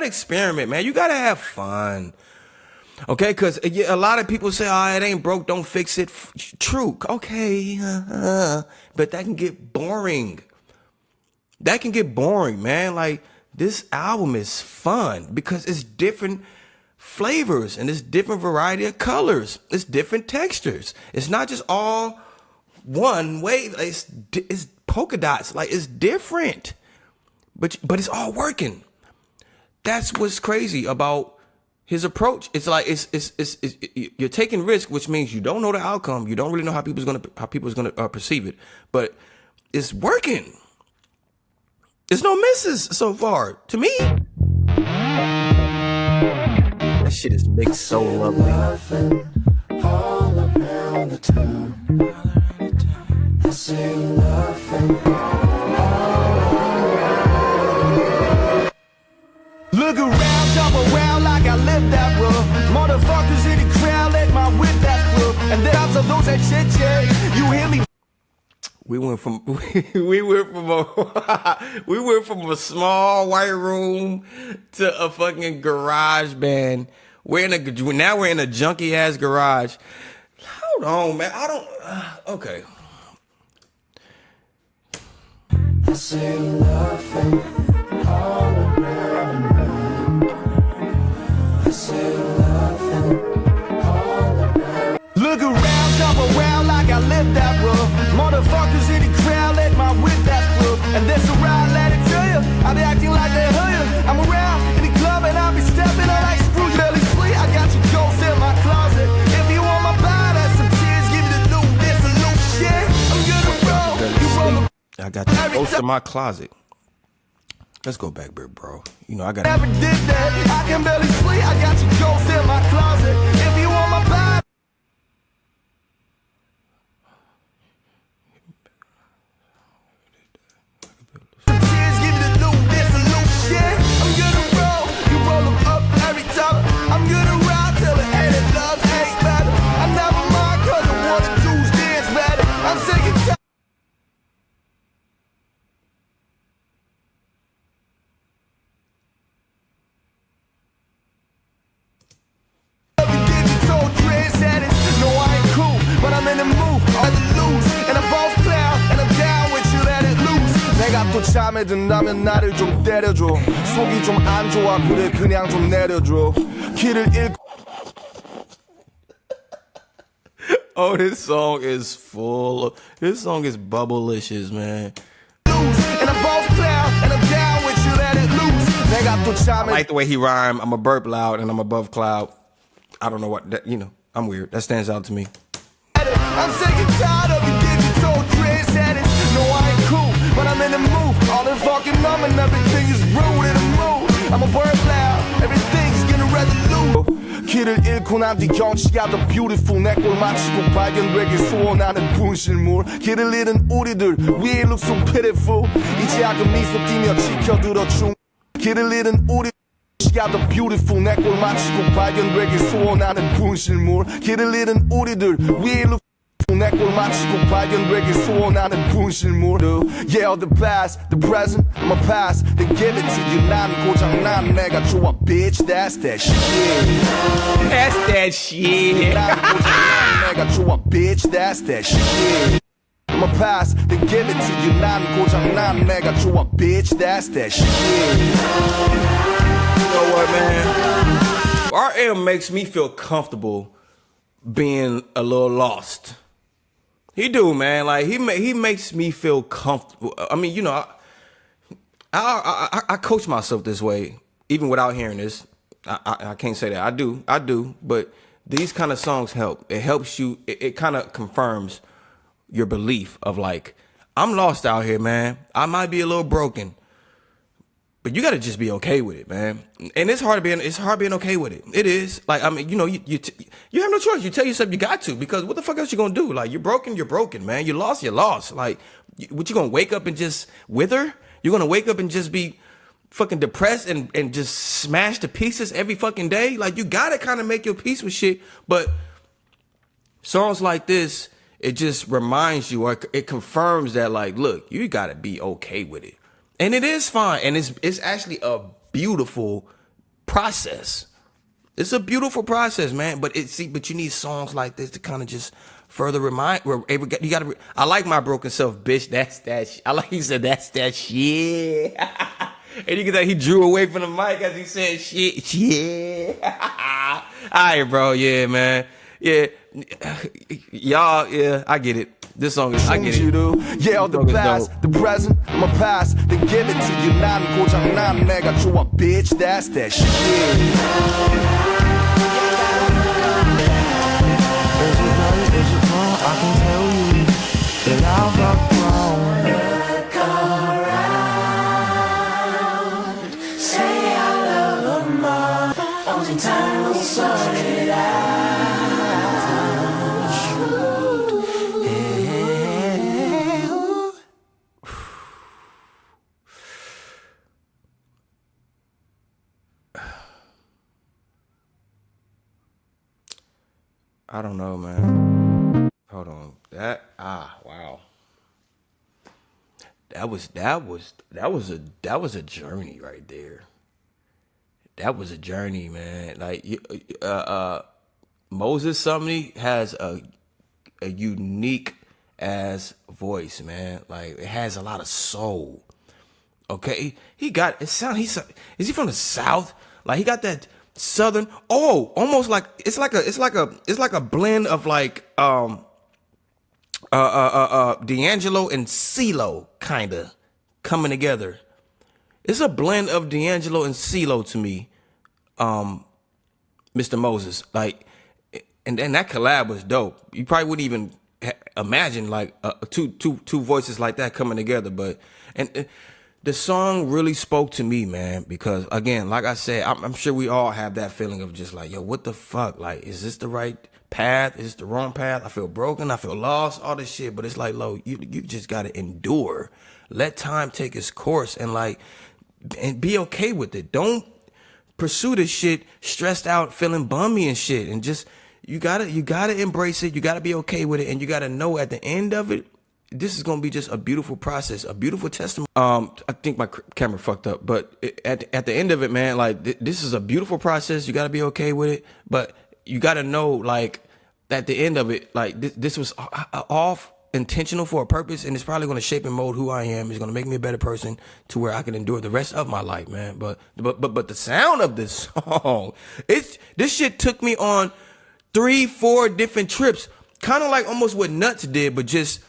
experiment, man. You gotta have fun. Okay, because a lot of people say, oh, it ain't broke, don't fix it. True, okay, but that can get boring. That can get boring, man. Like this album is fun because it's different flavors and it's different variety of colors. It's different textures. It's not just all one way. It's polka dots. Like it's different, but it's all working. That's what's crazy about his approach. It's like you're taking risk, which means you don't know the outcome. You don't really know how people's gonna perceive it, but it's working. There's no misses so far to me. That shit is mixed so lovely. All around the town. I see you laughing. Look around, jump around like I lived that rough. Motherfuckers in the crowd, let my whip that club. And then after those that shit, yeah, you hear me. We went from a small white room to a fucking garage band. Now we're in a junky ass garage. Hold on, man. Okay. I see you laughing all around and round. I see you laughing all around. Look around, jump around like I lived that rough. Motherfuckers in the crowd, let my whip that club. And that's a ride, let it tell you. I be acting like they heard you. I'm around in the club and I be stepping on like screw you. Belly sweet, I got your ghost in my closet. If you want my body, that's some tears. Give me the loot, this a loot shit. I'm gonna roll, you roll. I got the ghost in my closet. Let's go back, bro. You know I got. Never did that. I can barely sleep. I got your ghost in my closet. If you want my body. Tears, give me the loot, this a loot shit. I'm gonna roll, you roll them up every time. I'm gonna ride till the end of love ain't better. I never mind 'cause I wanna do's dance better. I'm sick and tired. 또 잠에 든다면 나를 좀 때려줘. 속이 좀 안 좋아 그래 그냥 좀 내려줘. 길을 잃고. Oh, this song is this song is bubblicious, man. And I'm both cloud and I'm down with you, let it loose. 내가 또 잠에. I like the way he rhyme. I'm a burp loud and I'm above cloud. I don't know what that, I'm weird. That stands out to me. I'm sick and tired of you digital trendsetters. No, I ain't cool, but I'm in the mood. All the fucking numb and everything is rude in the mood. I'm a bird loud, everything's getting resolute. 길을 잃고 난 뒤 경치가 더 beautiful. 내 꼴 마치고 발견되길 소원하는 분실물. 길을 잃은 우리들, we look so pitiful. 이제 아금 미소 띠며 지켜들어 중. 길을 잃은 우리 시야 더 beautiful 내 꼴 맞추고 발견되길 소원하는 분실물 길을 잃은 우리들 위에 look 내 꼴 맞추고 발견되길 소원하는 분실물 Yeah, the past, the present, my past They give it to you 난 고장난 내가 좋아 bitch That's that shit That's that shit. 난 고장난 내가 좋아 bitch That's that shit My past, they give it to you 난 고장난 내가 좋아 bitch That's that shit You know what, man? RM makes me feel comfortable being a little lost. He do, man. Like he makes me feel comfortable. I mean, you know, I coach myself this way, even without hearing this. I can't say that. I do. But these kind of songs help. It helps you. It kind of confirms your belief of like, I'm lost out here, man. I might be a little broken, but you got to just be okay with it, man. And it's hard being okay with it. It is. Like, I mean, you know, you have no choice. You tell yourself you got to, because what the fuck else you gonna do? Like, you're broken, man. You lost. Like, what, you gonna wake up and just wither? You're gonna wake up and just be fucking depressed and just smash to pieces every fucking day? Like, you gotta kind of make your peace with shit. But songs like this, it just reminds you, or it confirms that, like, look, you gotta be okay with it. And it is fine. And it's actually a beautiful process. It's a beautiful process, man. But you need songs like this to kind of just further remind. You gotta. I like my broken self, bitch. That's that. I like he said that's that shit. And you can tell he drew away from the mic as he said shit. Yeah. All right, bro. Yeah, man. Yeah. Y'all. Yeah, I get it. This song is, I get it. You do. Yeah, the past, the present, my past. They give it to you. 난 고장난 내가 좋아, bitch. That's that shit. I can tell you that I've outgrown. Look around, say I love them all. Only time will sort it out. I don't know, man. Hold on. Wow. That was a journey right there. That was a journey, man. Like Moses Sumney has a unique ass voice, man. Like, it has a lot of soul. Okay? He got it sound is he from the South? Like, he got that Southern, almost like it's like a blend of like D'Angelo and CeeLo kinda coming together. It's a blend of D'Angelo and CeeLo to me, Mr. Moses. Like, and that collab was dope. You probably wouldn't even imagine like two voices like that coming together, but the song really spoke to me, man, because, again, like I said, I'm sure we all have that feeling of just like, yo, what the fuck? Like, is this the right path? Is this the wrong path? I feel broken. I feel lost, all this shit. But it's like, lo, you just got to endure. Let time take its course and be okay with it. Don't pursue this shit stressed out, feeling bummy and shit. And just, you gotta embrace it. You gotta be okay with it. And you gotta know at the end of it, this is going to be just a beautiful process, a beautiful testimony. I think my camera fucked up, but at the end of it, man, like, this is a beautiful process. You got to be okay with it, but you got to know, like, at the end of it, like, this was off intentional for a purpose, and it's probably going to shape and mold who I am. It's going to make me a better person to where I can endure the rest of my life, man. But the sound of this song, this shit took me on 3-4 different trips, kind of like almost what Nuts did, but just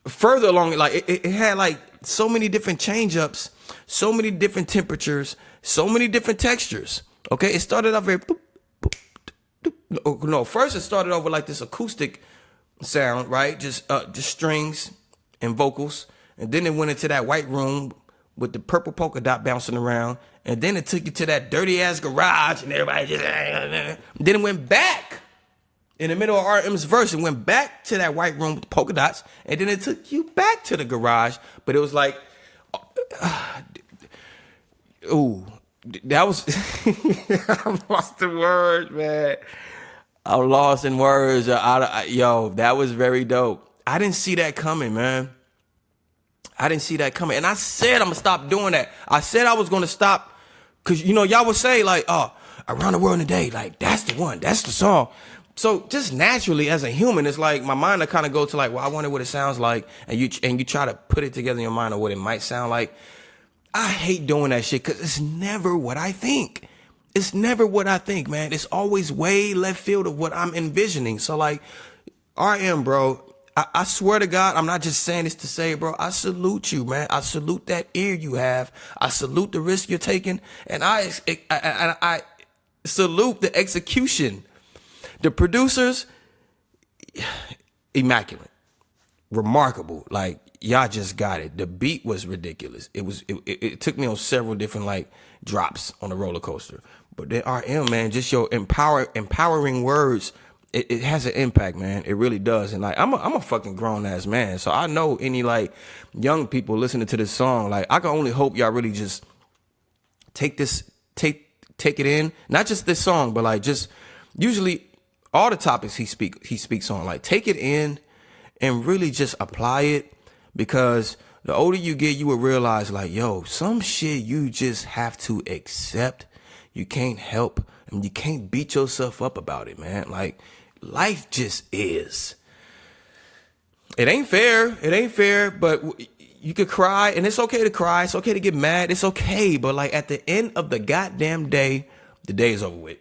further along. Like, it had like so many different change ups, so many different temperatures, so many different textures. Okay, it started off very first it started off with like this acoustic sound, right? Just strings and vocals, and then it went into that white room with the purple polka dot bouncing around, and then it took you to that dirty ass garage, and everybody just then it went back in the middle of RM's verse and went back to that white room with the polka dots, and then it took you back to the garage. But it was like, that was I'm lost in words, man. I'm lost in words. Yo, that was very dope. I didn't see that coming, man. I didn't see that coming. And I said I'm gonna stop doing that. I said I was gonna stop, cause you know, y'all would say like, oh, Around the World in a Day, like that's the one, that's the song. So just naturally as a human, it's like my mind will kind of go to like, well, I wonder what it sounds like. And you try to put it together in your mind of what it might sound like. I hate doing that shit because it's never what I think. It's never what I think, man. It's always way left field of what I'm envisioning. So like, RM, bro, I swear to God, I'm not just saying this to say it, bro. I salute you, man. I salute that ear you have. I salute the risk you're taking. And I salute the execution. The producers, immaculate, remarkable. Like, y'all just got it. The beat was ridiculous. It took me on several different like drops on the roller coaster. But the RM, man, just your empowering words, it has an impact, man. It really does. And like, I'm a fucking grown ass man. So I know any like young people listening to this song, like I can only hope y'all really just take it in. Not just this song, but like just usually all the topics he speaks on, like take it in and really just apply it, because the older you get, you will realize like, yo, some shit you just have to accept. You can't help and you can't beat yourself up about it, man. Like, life just is. It ain't fair, but you could cry, and it's okay to cry. It's okay to get mad. It's okay. But like at the end of the goddamn day, the day is over with.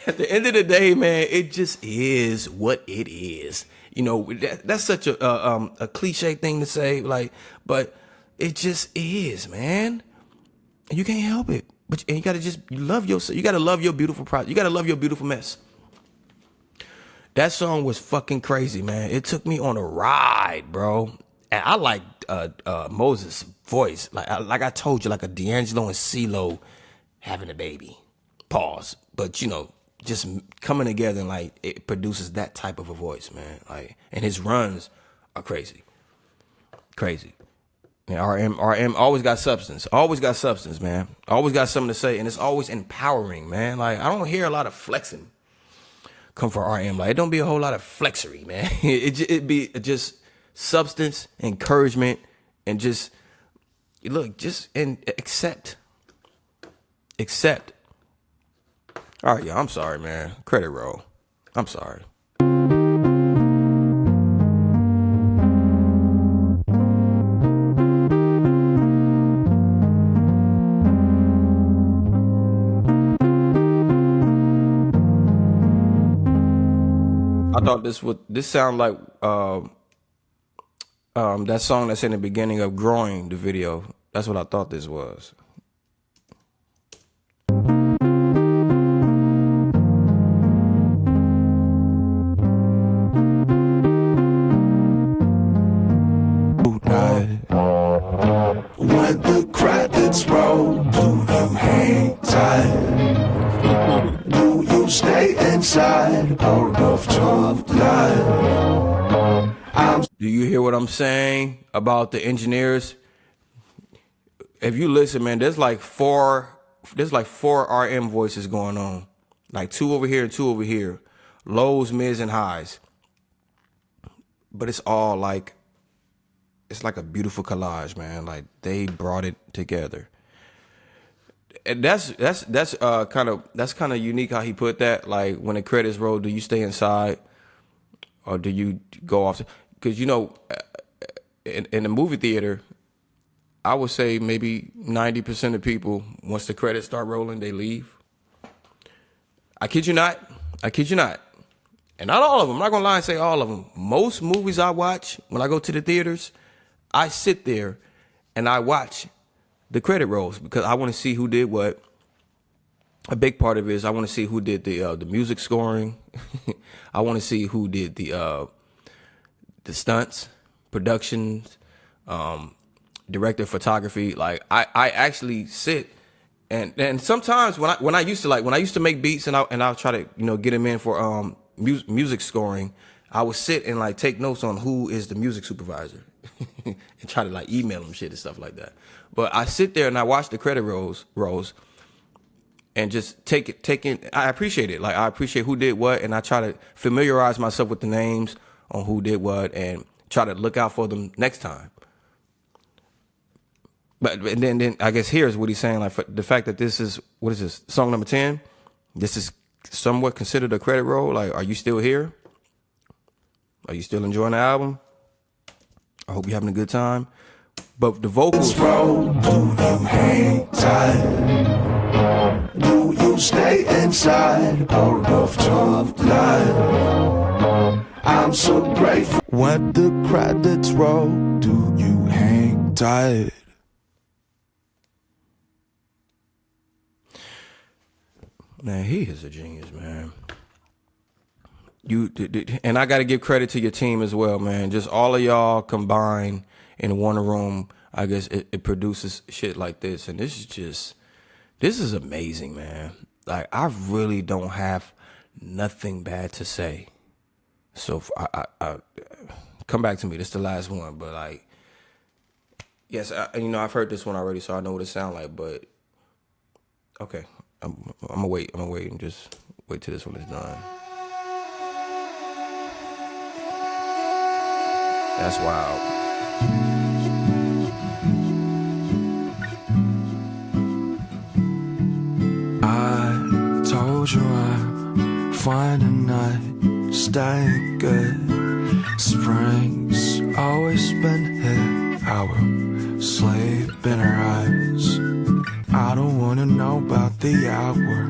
At the end of the day, man, it just is what it is. You know, that's such a cliche thing to say, like, but it just is, man. And you can't help it. But you gotta just love yourself. You gotta love your beautiful project. You gotta love your beautiful mess. That song was fucking crazy, man. It took me on a ride, bro. And I like Moses' voice. Like I told you, like a D'Angelo and CeeLo having a baby. Pause. But you know, just coming together and like it produces that type of a voice, man. Like, and his runs are crazy. Crazy. Yeah, RM always got substance. Always got substance, man. Always got something to say, and it's always empowering, man. Like, I don't hear a lot of flexing come from RM. Like, it don't be a whole lot of flexery, man. It be just substance, encouragement, and just look, just and accept. All right, yeah, I'm sorry, man. Credit roll. I'm sorry. I thought this sound like that song that's in the beginning of Growing, the video. That's what I thought this was. When the credits roll, do you hang tight? Do you stay inside out of tough life? Do you hear what I'm saying about the engineers? If you listen, man, there's like four RM voices going on. Like 2 over here and 2 over here. Lows, mids, and highs. But it's all like, it's like a beautiful collage, man. Like they brought it together. And that's kind of unique how he put that. Like when the credits roll, do you stay inside or do you go off? Because you know, in the movie theater, I would say maybe 90% of people, once the credits start rolling, they leave. I kid you not. And not all of them. I'm not gonna lie and say all of them. Most movies I watch when I go to the theaters, I sit there and I watch the credit rolls because I want to see who did what. A big part of it is I want to see who did the music scoring. I want to see who did the stunts, productions, director of photography. Like I actually sit and sometimes when I used to make beats and I'll try to get them in for music scoring, I would sit and like take notes on who is the music supervisor and try to like email them shit and stuff like that. But I sit there and I watch the credit rolls and just take it. I appreciate it. Like I appreciate who did what, and I try to familiarize myself with the names on who did what and try to look out for them next time. But and then I guess here's what he's saying, like the fact that this is, what is this, song number 10? This is somewhat considered a credit roll. Like, are you still here? Are you still enjoying the album? I hope you're having a good time. But the vocals. Roll, do you hang tight? Do you stay inside? Out of tough life. I'm so grateful. When the credits roll, do you hang tight? Man, he is a genius, man. And I got to give credit to your team as well, man. Just all of y'all combined in one room, I guess it produces shit like this. And this is amazing, man. Like, I really don't have nothing bad to say. So I come back to me. This is the last one, but like, yes, I've heard this one already, so I know what it sounds like. But okay, I'm gonna wait. I'm gonna wait and just wait till this one is done. That's wild. I told you I'm fine tonight, staying good. Spring's always been here. I will sleep in her eyes. I don't wanna know about the hour.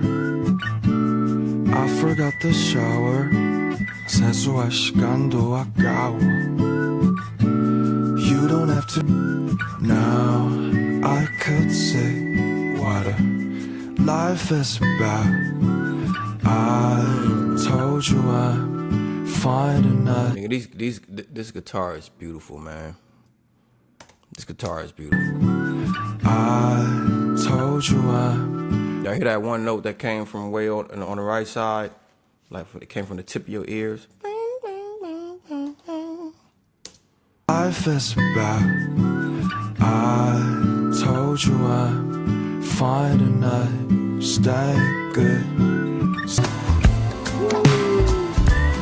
I forgot the shower. 세수할 시간도 아까워. You don't have to. Now I could see what a life is about. I told you I'm fine tonight. Nigga, this guitar is beautiful, man. This guitar is beautiful. I told you I'm. Y'all hear that one note that came from way on the right side? Like it came from the tip of your ears. Life is about. I told you I'm fine tonight, stay good.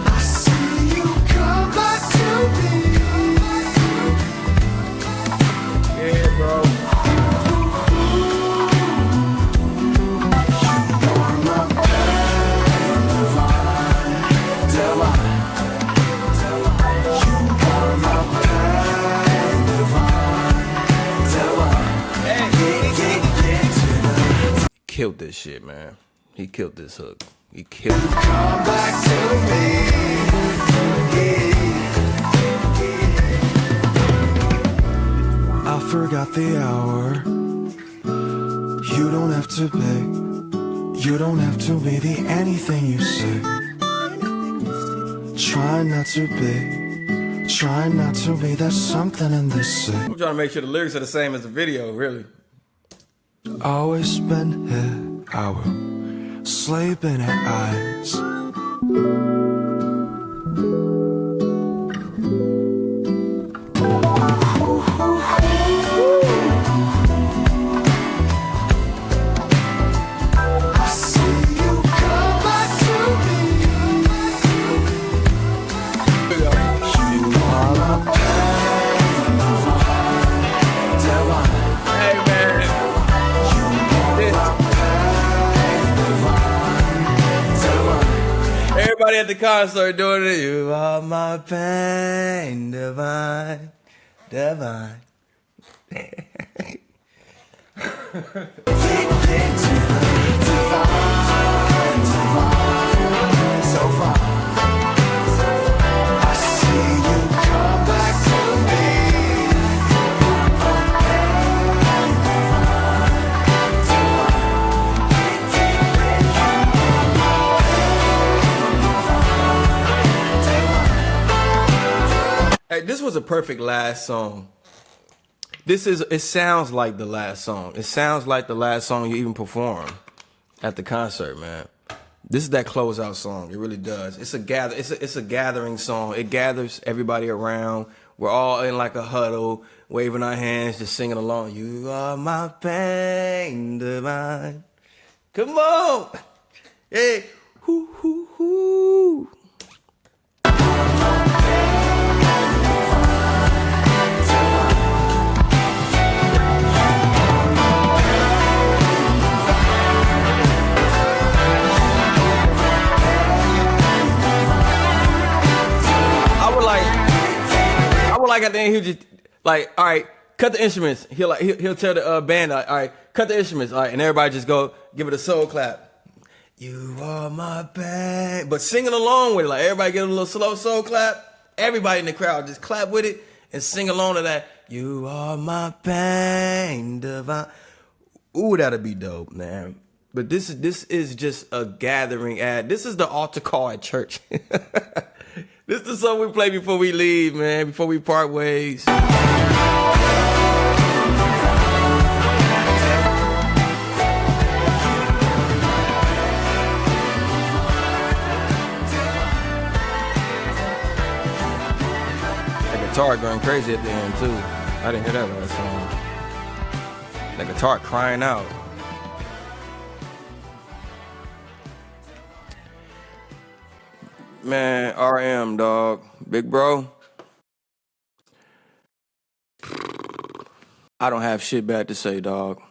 I see you come back to me. Yeah, bro. You are my pain divine, divine. You are my pain divine, divine. Killed this shit, man. He killed this hook. He killed it. Come back to me. I forgot the hour. You don't have to be. You don't have to be the anything you say. Try not to be. Try not to be. There's something in this city. I'm trying to make sure the lyrics are the same as the video, really. Always been here. I will sleep in her eyes. I see you come back to me. You are my pain divine. Hey, man. Everybody at the concert doing it. You are my pain, divine, divine. I see you come back to me. Hey, this was a perfect last song. It sounds like the last song. It sounds like the last song you even performed at the concert, man. This is that closeout song. It really does. It's a gathering song. It gathers everybody around. We're all in like a huddle, waving our hands, just singing along. You are my pain divine. Come on. Hey. Hoo, hoo, hoo. I would like at the end he'll just like, all right, cut the instruments. He'll tell the band, all right, cut the instruments, all right, and everybody just go give it a soul clap. You are my band, but singing along with it, like everybody get a little slow soul clap. Everybody in the crowd just clap with it and sing along to that. You are my band divine. Ooh, that'd be dope, man. But this is just a gathering ad. This is the altar call at church. This is the song we play before we leave, man, before we part ways. Like guitar going crazy at the end, too. I didn't hear that last song. The guitar crying out. Man, RM, dog. Big bro. I don't have shit bad to say, dog.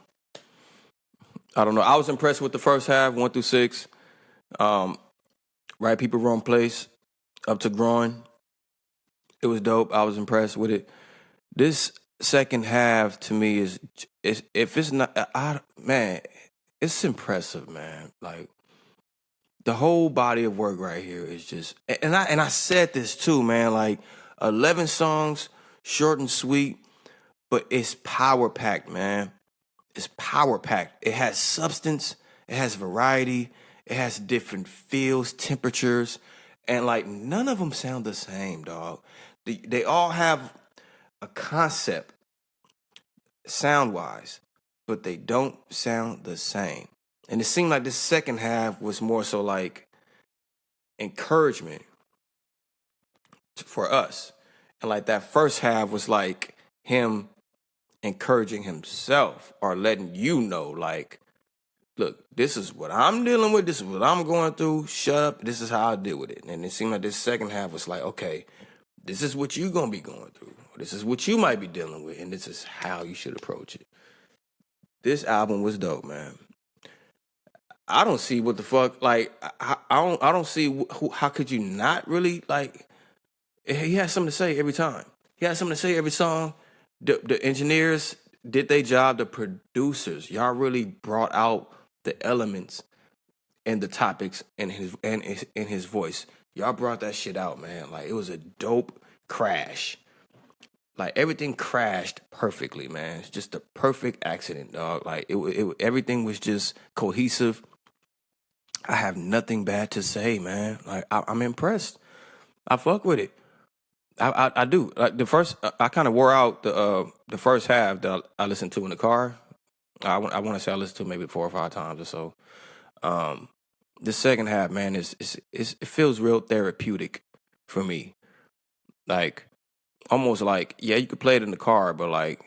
I don't know. I was impressed with the first half, 1 through 6. Right People, Wrong Place, up to Growing. It was dope. I was impressed with it. This second half, to me, is if it's not, man, it's impressive, man. Like, the whole body of work right here is just, and I said this too, man, like 11 songs, short and sweet, but it's power packed, man. It's power packed. It has substance, it has variety, it has different feels, temperatures, and like none of them sound the same, dog. They all have a concept sound wise, but they don't sound the same. And it seemed like this second half was more so like encouragement for us. And like that first half was like him encouraging himself or letting you know, like, look, this is what I'm dealing with. This is what I'm going through. Shut up. This is how I deal with it. And it seemed like this second half was like, okay, this is what you're going to be going through. This is what you might be dealing with. And this is how you should approach it. This album was dope, man. I don't see what the fuck, like, I don't see how could you not really, like, he has something to say every time. He has something to say every song. The engineers did their job. The producers, y'all really brought out the elements and the topics in his voice. Y'all brought that shit out, man. Like, it was a dope crash. Like, everything crashed perfectly, man. It's just a perfect accident, dog. Like, everything was just cohesive. I have nothing bad to say, man. Like, I'm impressed. I fuck with it. I do. Like, the first, I kind of wore out the first half that I listened to in the car. I want to say I listened to it maybe 4 or 5 times or so. The second half, man, it feels real therapeutic for me. Like, almost like, yeah, you could play it in the car, but like,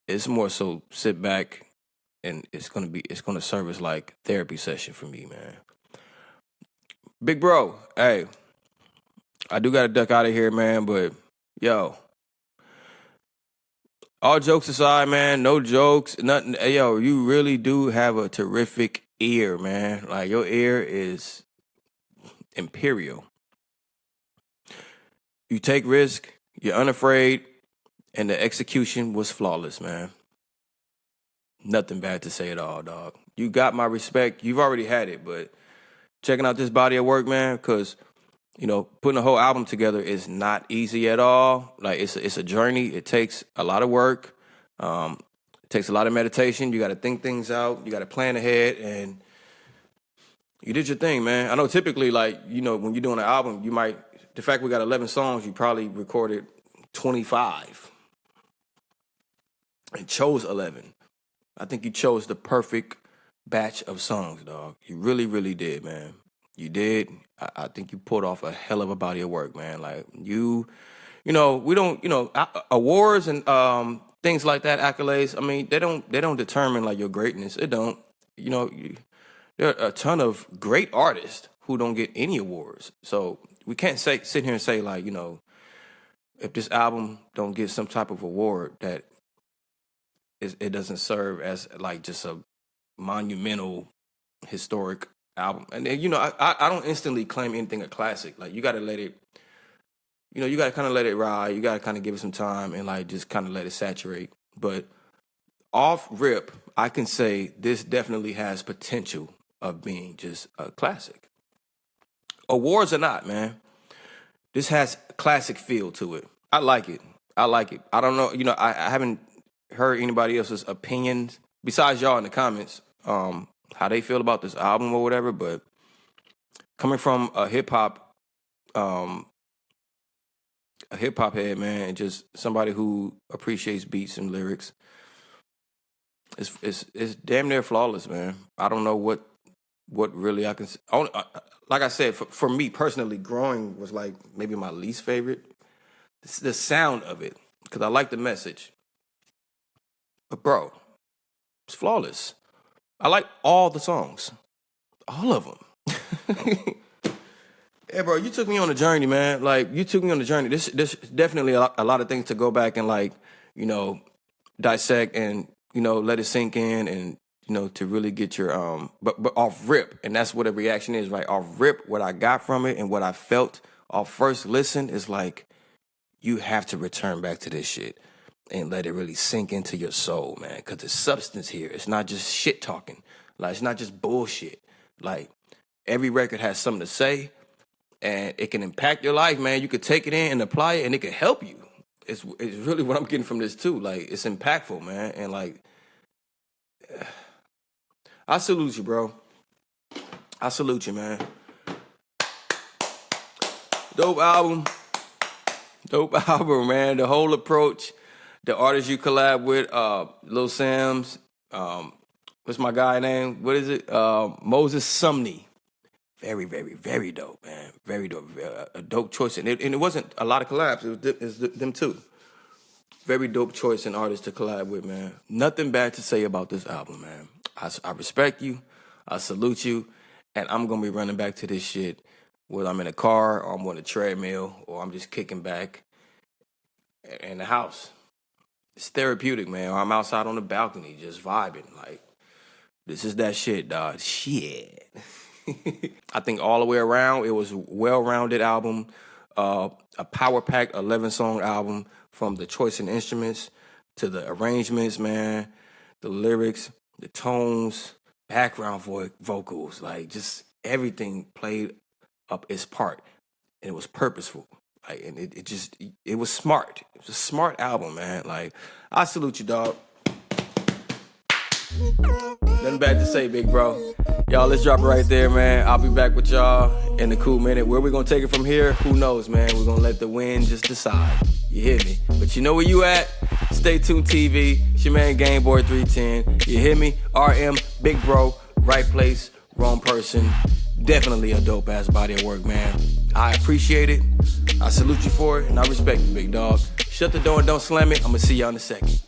it's more so sit back and it's gonna serve as like therapy session for me, man. Big bro, hey, I do gotta duck out of here, man, but yo, all jokes aside, man, no jokes, nothing. Hey, yo, you really do have a terrific ear, man. Like, your ear is imperial. You take risk, you're unafraid, and the execution was flawless, man. Nothing bad to say at all, dog. You got my respect. You've already had it, but checking out this body of work, man, because, you know, putting a whole album together is not easy at all. Like, it's a journey. It takes a lot of work. It takes a lot of meditation. You got to think things out. You got to plan ahead, and you did your thing, man. I know typically, like, you know, when you're doing an album, you might, the fact we got 11 songs, you probably recorded 25 and chose 11. I think you chose the perfect batch of songs, dog. You really, really did, man. You did. I think you pulled off a hell of a body of work, man. Like you know, we don't, awards and things like that, accolades. I mean, they don't determine like your greatness. It don't. There are a ton of great artists who don't get any awards. So we can't sit here and say like, if this album don't get some type of award, that it doesn't serve as like just a monumental, historic album. And then, I don't instantly claim anything a classic. Like you got to let it, you got to kind of let it ride. You got to kind of give it some time and like just kind of let it saturate. But off rip, I can say this definitely has potential of being just a classic. Awards or not, man, this has classic feel to it. I like it. I don't know, I haven't heard anybody else's opinions besides y'all in the comments, how they feel about this album or whatever. But coming from a hip hop head, man, and just somebody who appreciates beats and lyrics, it's damn near flawless, man. I don't know what really I can. Like I said, for me personally, Growing was like maybe my least favorite. It's the sound of it, because I like the message. But bro, it's flawless. I like all the songs, all of them. Yeah, bro, you took me on a journey, man. Like you took me on a journey. This definitely a lot of things to go back and like dissect and let it sink in and to really get your but off rip. And that's what a reaction is, right? Off rip, what I got from it and what I felt off first listen is like, you have to return back to this shit and let it really sink into your soul, man. Because there's substance here. It's not just shit talking. Like, it's not just bullshit. Like, every record has something to say, and it can impact your life, man. You could take it in and apply it, and it can help you. It's really what I'm getting from this, too. Like, it's impactful, man. And, like, I salute you, bro. I salute you, man. Dope album, man. The whole approach, the artists you collab with, Lil Sam's, what's my guy name? What is it? Moses Sumney. Very, very, very dope, man. Very dope. A dope choice. And it wasn't a lot of collabs. It was them too. Very dope choice and artist to collab with, man. Nothing bad to say about this album, man. I respect you. I salute you. And I'm going to be running back to this shit, whether I'm in a car or I'm on a treadmill or I'm just kicking back in the house. It's therapeutic, man. Or I'm outside on the balcony just vibing. Like, this is that shit, dog. Shit. I think all the way around, it was a well-rounded album, a power-packed 11-song album, from the choice in instruments to the arrangements, man, the lyrics, the tones, background vocals, like just everything played up its part, and it was purposeful. Like, and it was smart. It was a smart album, man. Like, I salute you, dog. Nothing bad to say, big bro. Y'all, let's drop it right there, man. I'll be back with y'all in a cool minute. Where we gonna take it from here? Who knows, man? We're gonna let the wind just decide. You hear me? But you know where you at? StayTuned TV. It's your man GameBoyy 310. You hear me? RM, big bro, right place, wrong person. Definitely a dope ass body of work, man. I appreciate it. I salute you for it, and I respect you, big dog. Shut the door and don't slam it. I'm gonna see y'all in a second.